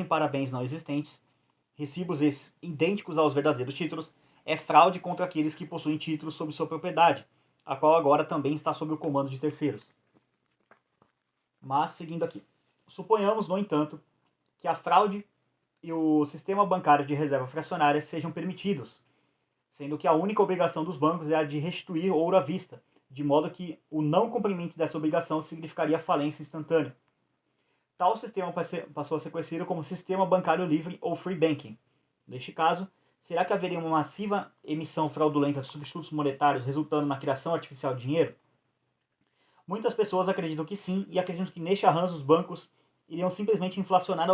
para bens não existentes, recibos esses idênticos aos verdadeiros títulos, é fraude contra aqueles que possuem títulos sob sua propriedade, a qual agora também está sob o comando de terceiros. Mas, seguindo aqui. Suponhamos, no entanto, que a fraude e o sistema bancário de reserva fracionária sejam permitidos, sendo que a única obrigação dos bancos é a de restituir ouro à vista, de modo que o não cumprimento dessa obrigação significaria falência instantânea. Tal sistema passou a ser conhecido como Sistema Bancário Livre ou Free Banking. Neste caso, será que haveria uma massiva emissão fraudulenta de substitutos monetários resultando na criação artificial de dinheiro? Muitas pessoas acreditam que sim, e acreditam que neste arranjo os bancos iriam simplesmente inflacionar a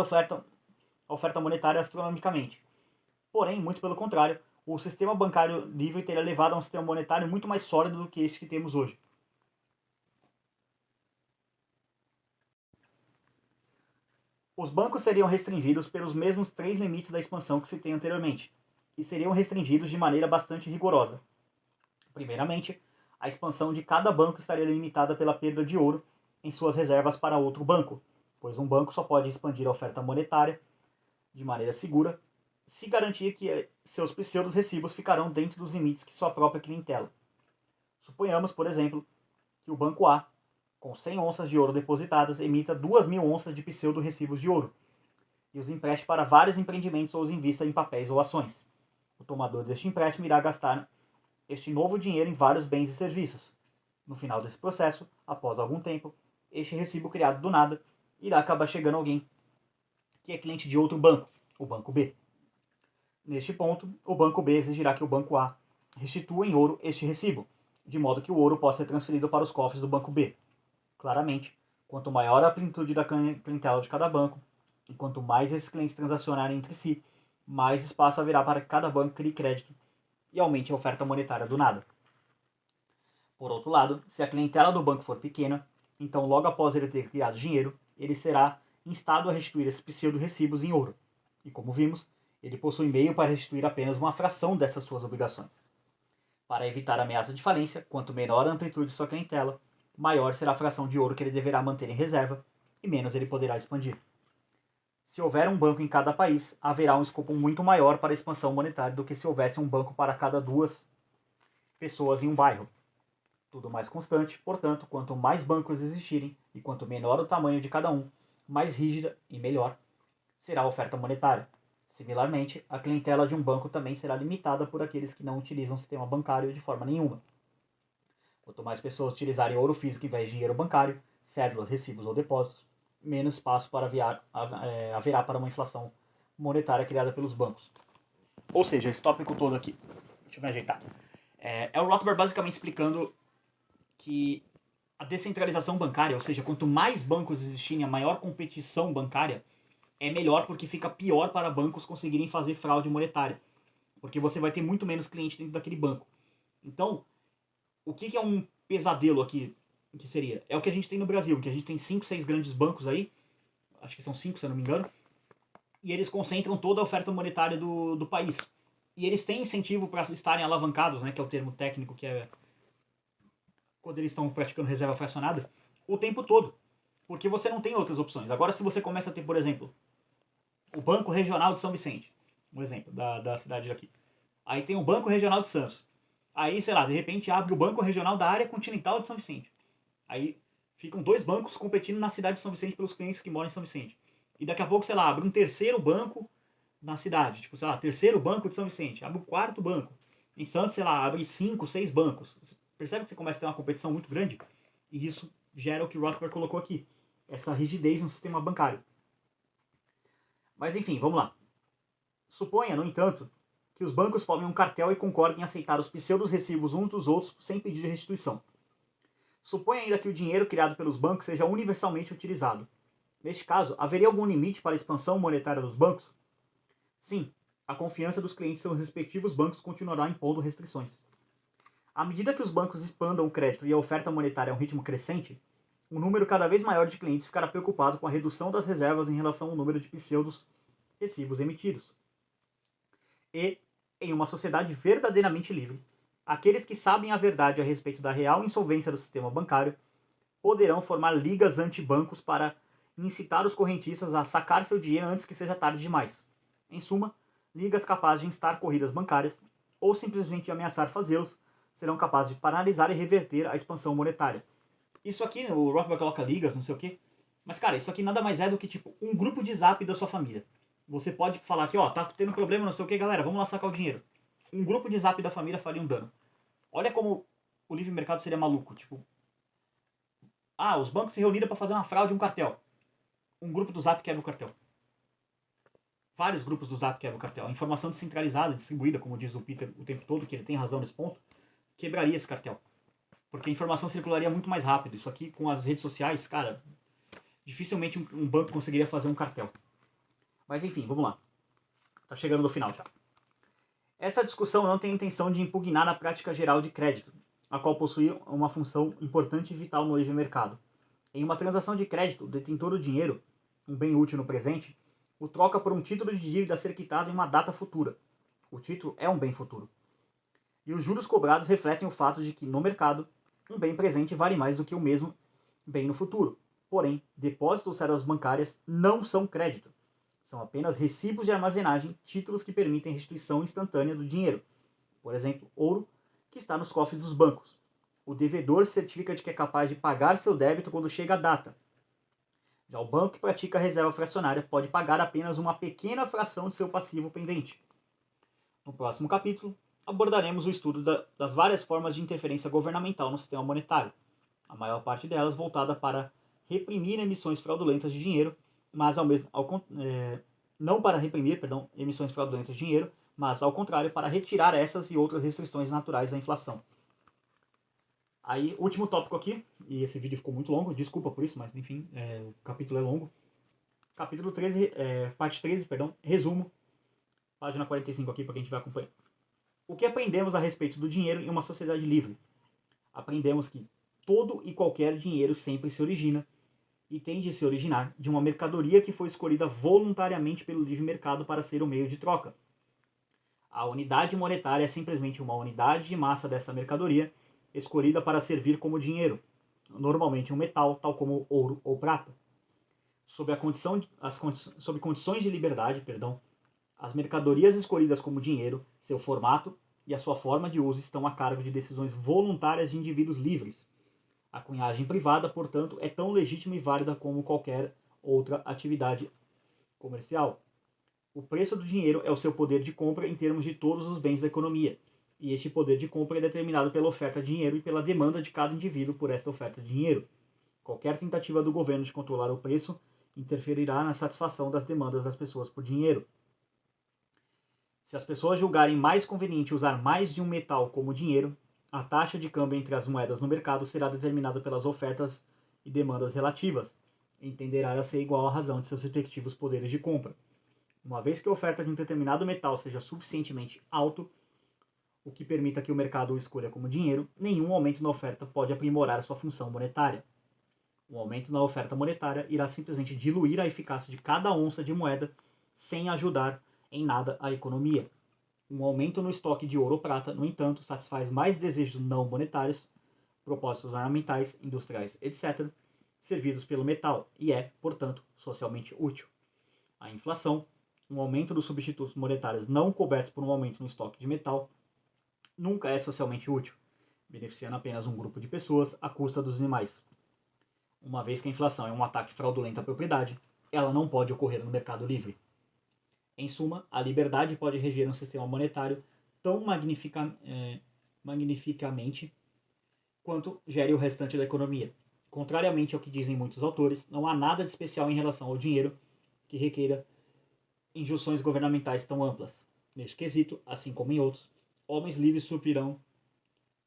oferta monetária astronomicamente. Porém, muito pelo contrário, o sistema bancário livre teria levado a um sistema monetário muito mais sólido do que este que temos hoje. Os bancos seriam restringidos pelos mesmos 3 limites da expansão que citei anteriormente, e seriam restringidos de maneira bastante rigorosa. Primeiramente, a expansão de cada banco estaria limitada pela perda de ouro em suas reservas para outro banco, pois um banco só pode expandir a oferta monetária de maneira segura se garantir que seus pseudos recibos ficarão dentro dos limites que sua própria clientela. Suponhamos, por exemplo, que o banco A, com 100 onças de ouro depositadas, emita 2.000 onças de pseudo recibos de ouro e os empreste para vários empreendimentos ou os invista em papéis ou ações. O tomador deste empréstimo irá gastar este novo dinheiro em vários bens e serviços. No final desse processo, após algum tempo, este recibo criado do nada irá acabar chegando a alguém que é cliente de outro banco, o banco B. Neste ponto, o banco B exigirá que o banco A restitua em ouro este recibo, de modo que o ouro possa ser transferido para os cofres do banco B. Claramente, quanto maior a amplitude da clientela de cada banco, e quanto mais esses clientes transacionarem entre si, mais espaço haverá para que cada banco crie crédito e aumente a oferta monetária do nada. Por outro lado, se a clientela do banco for pequena, então logo após ele ter criado dinheiro, ele será instado a restituir esses pseudo-recibos em ouro. E como vimos, ele possui meio para restituir apenas uma fração dessas suas obrigações. Para evitar a ameaça de falência, quanto menor a amplitude de sua clientela, maior será a fração de ouro que ele deverá manter em reserva e menos ele poderá expandir. Se houver um banco em cada país, haverá um escopo muito maior para a expansão monetária do que se houvesse um banco para cada 2 pessoas em um bairro. Tudo mais constante, portanto, quanto mais bancos existirem e quanto menor o tamanho de cada um, mais rígida e melhor será a oferta monetária. Similarmente, a clientela de um banco também será limitada por aqueles que não utilizam o sistema bancário de forma nenhuma. Quanto mais pessoas utilizarem ouro físico em vez de dinheiro bancário, cédulas, recibos ou depósitos, menos espaço haverá para uma inflação monetária criada pelos bancos. Ou seja, esse tópico todo aqui, deixa eu me ajeitar, é o Rothbard basicamente explicando que a descentralização bancária, ou seja, quanto mais bancos existirem, a maior competição bancária, é melhor porque fica pior para bancos conseguirem fazer fraude monetária. Porque você vai ter muito menos cliente dentro daquele banco. Então, o que é um pesadelo aqui? Que seria? É o que a gente tem no Brasil, que a gente tem 5, 6 grandes bancos aí, acho que são 5 se eu não me engano, e eles concentram toda a oferta monetária do país. E eles têm incentivo para estarem alavancados, né, que é o termo técnico, que é quando eles estão praticando reserva fracionada, o tempo todo. Porque você não tem outras opções. Agora, se você começa a ter, por exemplo, o Banco Regional de São Vicente, um exemplo da cidade daqui. Aí tem o Banco Regional de Santos. Aí, sei lá, de repente abre o Banco Regional da Área Continental de São Vicente. Aí ficam 2 bancos competindo na cidade de São Vicente pelos clientes que moram em São Vicente. E daqui a pouco, sei lá, abre um terceiro banco na cidade. Tipo, sei lá, terceiro banco de São Vicente. Abre o 4º banco. Em Santos, sei lá, abre 5, 6 bancos. Percebe que você começa a ter uma competição muito grande? E isso gera o que o Rothbard colocou aqui. Essa rigidez no sistema bancário. Mas enfim, vamos lá. Suponha, no entanto, que os bancos formem um cartel e concordem em aceitar os pseudos recibos uns dos outros sem pedir de restituição. Suponha ainda que o dinheiro criado pelos bancos seja universalmente utilizado. Neste caso, haveria algum limite para a expansão monetária dos bancos? Sim, a confiança dos clientes em seus respectivos bancos continuará impondo restrições. À medida que os bancos expandam o crédito e a oferta monetária a um ritmo crescente, um número cada vez maior de clientes ficará preocupado com a redução das reservas em relação ao número de pseudos recibos emitidos. E, em uma sociedade verdadeiramente livre, aqueles que sabem a verdade a respeito da real insolvência do sistema bancário poderão formar ligas anti-bancos para incitar os correntistas a sacar seu dinheiro antes que seja tarde demais. Em suma, ligas capazes de instar corridas bancárias ou simplesmente ameaçar fazê-los serão capazes de paralisar e reverter a expansão monetária. Isso aqui, o Rothbard coloca ligas, não sei o quê. Mas, cara, isso aqui nada mais é do que, tipo, um grupo de zap da sua família. Você pode falar que, ó, tá tendo problema, não sei o que, galera, vamos lá sacar o dinheiro. Um grupo de zap da família faria um dano. Olha como o livre mercado seria maluco. Tipo, os bancos se reuniram para fazer uma fraude e um cartel. Um grupo do zap quebra o cartel. Vários grupos do zap quebram o cartel. A informação descentralizada, distribuída, como diz o Peter o tempo todo, que ele tem razão nesse ponto, quebraria esse cartel. Porque a informação circularia muito mais rápido. Isso aqui, com as redes sociais, cara, dificilmente um banco conseguiria fazer um cartel. Mas enfim, vamos lá. Tá chegando no final já. Essa discussão não tem a intenção de impugnar a prática geral de crédito, a qual possui uma função importante e vital no livre mercado. Em uma transação de crédito, o detentor do dinheiro, um bem útil no presente, o troca por um título de dívida a ser quitado em uma data futura. O título é um bem futuro. E os juros cobrados refletem o fato de que, no mercado, um bem presente vale mais do que o mesmo bem no futuro. Porém, depósitos ou cédulas bancárias não são crédito. São apenas recibos de armazenagem, títulos que permitem restituição instantânea do dinheiro. Por exemplo, ouro, que está nos cofres dos bancos. O devedor certifica de que é capaz de pagar seu débito quando chega a data. Já o banco que pratica a reserva fracionária pode pagar apenas uma pequena fração de seu passivo pendente. No próximo capítulo, abordaremos o estudo das várias formas de interferência governamental no sistema monetário, a maior parte delas voltada para reprimir emissões fraudulentas de dinheiro, mas não para reprimir, emissões fraudulentas de dinheiro, mas ao contrário, para retirar essas e outras restrições naturais da inflação. Aí, último tópico aqui, e esse vídeo ficou muito longo, desculpa por isso, mas enfim, o capítulo é longo. Capítulo 13, parte 13, resumo, página 45 aqui para quem estiver acompanhando. O que aprendemos a respeito do dinheiro em uma sociedade livre? Aprendemos que todo e qualquer dinheiro sempre se origina e tem de se originar de uma mercadoria que foi escolhida voluntariamente pelo livre mercado para ser o meio de troca. A unidade monetária é simplesmente uma unidade de massa dessa mercadoria escolhida para servir como dinheiro, normalmente um metal, tal como ouro ou prata. Sob condições de liberdade, as mercadorias escolhidas como dinheiro, seu formato e a sua forma de uso estão a cargo de decisões voluntárias de indivíduos livres. A cunhagem privada, portanto, é tão legítima e válida como qualquer outra atividade comercial. O preço do dinheiro é o seu poder de compra em termos de todos os bens da economia, e este poder de compra é determinado pela oferta de dinheiro e pela demanda de cada indivíduo por esta oferta de dinheiro. Qualquer tentativa do governo de controlar o preço interferirá na satisfação das demandas das pessoas por dinheiro. Se as pessoas julgarem mais conveniente usar mais de um metal como dinheiro, a taxa de câmbio entre as moedas no mercado será determinada pelas ofertas e demandas relativas, e tenderá a ser igual à razão de seus respectivos poderes de compra. Uma vez que a oferta de um determinado metal seja suficientemente alto, o que permita que o mercado o escolha como dinheiro, nenhum aumento na oferta pode aprimorar sua função monetária. O aumento na oferta monetária irá simplesmente diluir a eficácia de cada onça de moeda sem ajudar em nada a economia. Um aumento no estoque de ouro ou prata, no entanto, satisfaz mais desejos não monetários, propósitos ornamentais, industriais, etc., servidos pelo metal e é, portanto, socialmente útil. A inflação, um aumento dos substitutos monetários não cobertos por um aumento no estoque de metal, nunca é socialmente útil, beneficiando apenas um grupo de pessoas à custa dos demais. Uma vez que a inflação é um ataque fraudulento à propriedade, ela não pode ocorrer no mercado livre. Em suma, a liberdade pode reger um sistema monetário tão magnificamente quanto gere o restante da economia. Contrariamente ao que dizem muitos autores, não há nada de especial em relação ao dinheiro que requeira injunções governamentais tão amplas. Neste quesito, assim como em outros, homens livres suprirão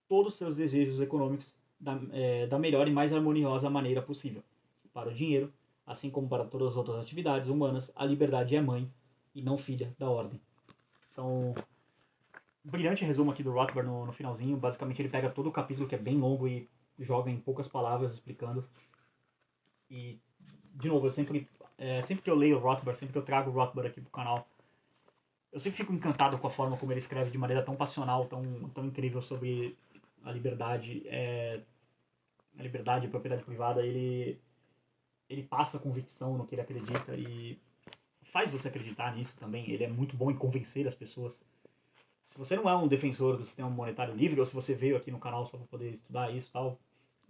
todos os seus desejos econômicos da melhor e mais harmoniosa maneira possível. Para o dinheiro, assim como para todas as outras atividades humanas, a liberdade é mãe e não filha da ordem. Então, brilhante resumo aqui do Rothbard no finalzinho. Basicamente ele pega todo o capítulo, que é bem longo, e joga em poucas palavras explicando. E, de novo, eu sempre que eu leio o Rothbard, sempre que eu trago o Rothbard aqui pro canal, eu sempre fico encantado com a forma como ele escreve de maneira tão passional, tão incrível sobre a liberdade, a liberdade e a propriedade privada. Ele passa convicção no que ele acredita e faz você acreditar nisso também. Ele é muito bom em convencer as pessoas. Se você não é um defensor do sistema monetário livre, ou se você veio aqui no canal só para poder estudar isso e tal,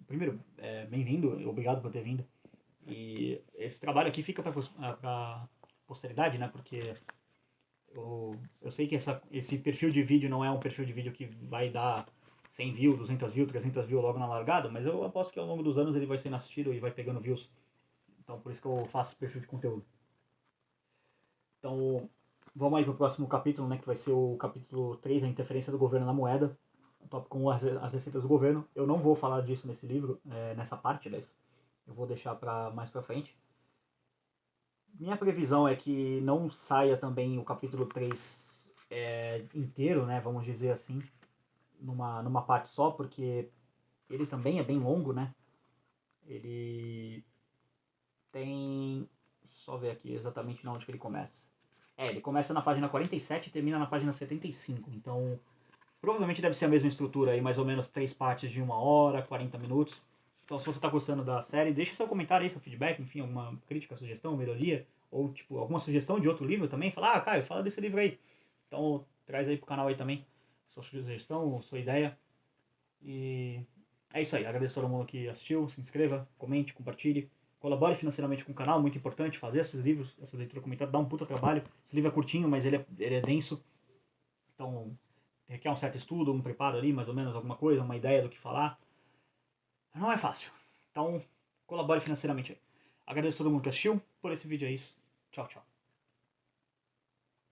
primeiro, bem-vindo, obrigado por ter vindo. E esse trabalho aqui fica para posteridade, né? Porque eu sei que esse perfil de vídeo não é um perfil de vídeo que vai dar 100 views, 200 views, 300 views logo na largada, mas eu aposto que ao longo dos anos ele vai sendo assistido e vai pegando views. Então por isso que eu faço esse perfil de conteúdo. Então vamos aí pro próximo capítulo, né? Que vai ser o capítulo 3, a interferência do governo na moeda. O tópico 1, as receitas do governo. Eu não vou falar disso nesse livro, nessa parte, aliás. Eu vou deixar para mais pra frente. Minha previsão é que não saia também o capítulo 3 inteiro, né? Vamos dizer assim, numa parte só, porque ele também é bem longo, né? Ele tem. Só ver aqui exatamente onde que ele começa. Ele começa na página 47 e termina na página 75. Então, provavelmente deve ser a mesma estrutura aí, mais ou menos 3 partes de 1 hora, 40 minutos. Então, se você está gostando da série, deixa seu comentário aí, seu feedback, enfim, alguma crítica, sugestão, melhoria, ou tipo, alguma sugestão de outro livro também. Fala, Caio, fala desse livro aí. Então, traz aí pro canal aí também sua sugestão, sua ideia. E é isso aí. Agradeço a todo mundo que assistiu. Se inscreva, comente, compartilhe. Colabore financeiramente com o canal, muito importante fazer esses livros, essa leitura comentada, dá um puta trabalho. Esse livro é curtinho, mas ele é denso. Então, requer um certo estudo, um preparo ali, mais ou menos, alguma coisa, uma ideia do que falar. Não é fácil. Então, colabore financeiramente aí. Agradeço a todo mundo que assistiu. Por esse vídeo é isso. Tchau, tchau.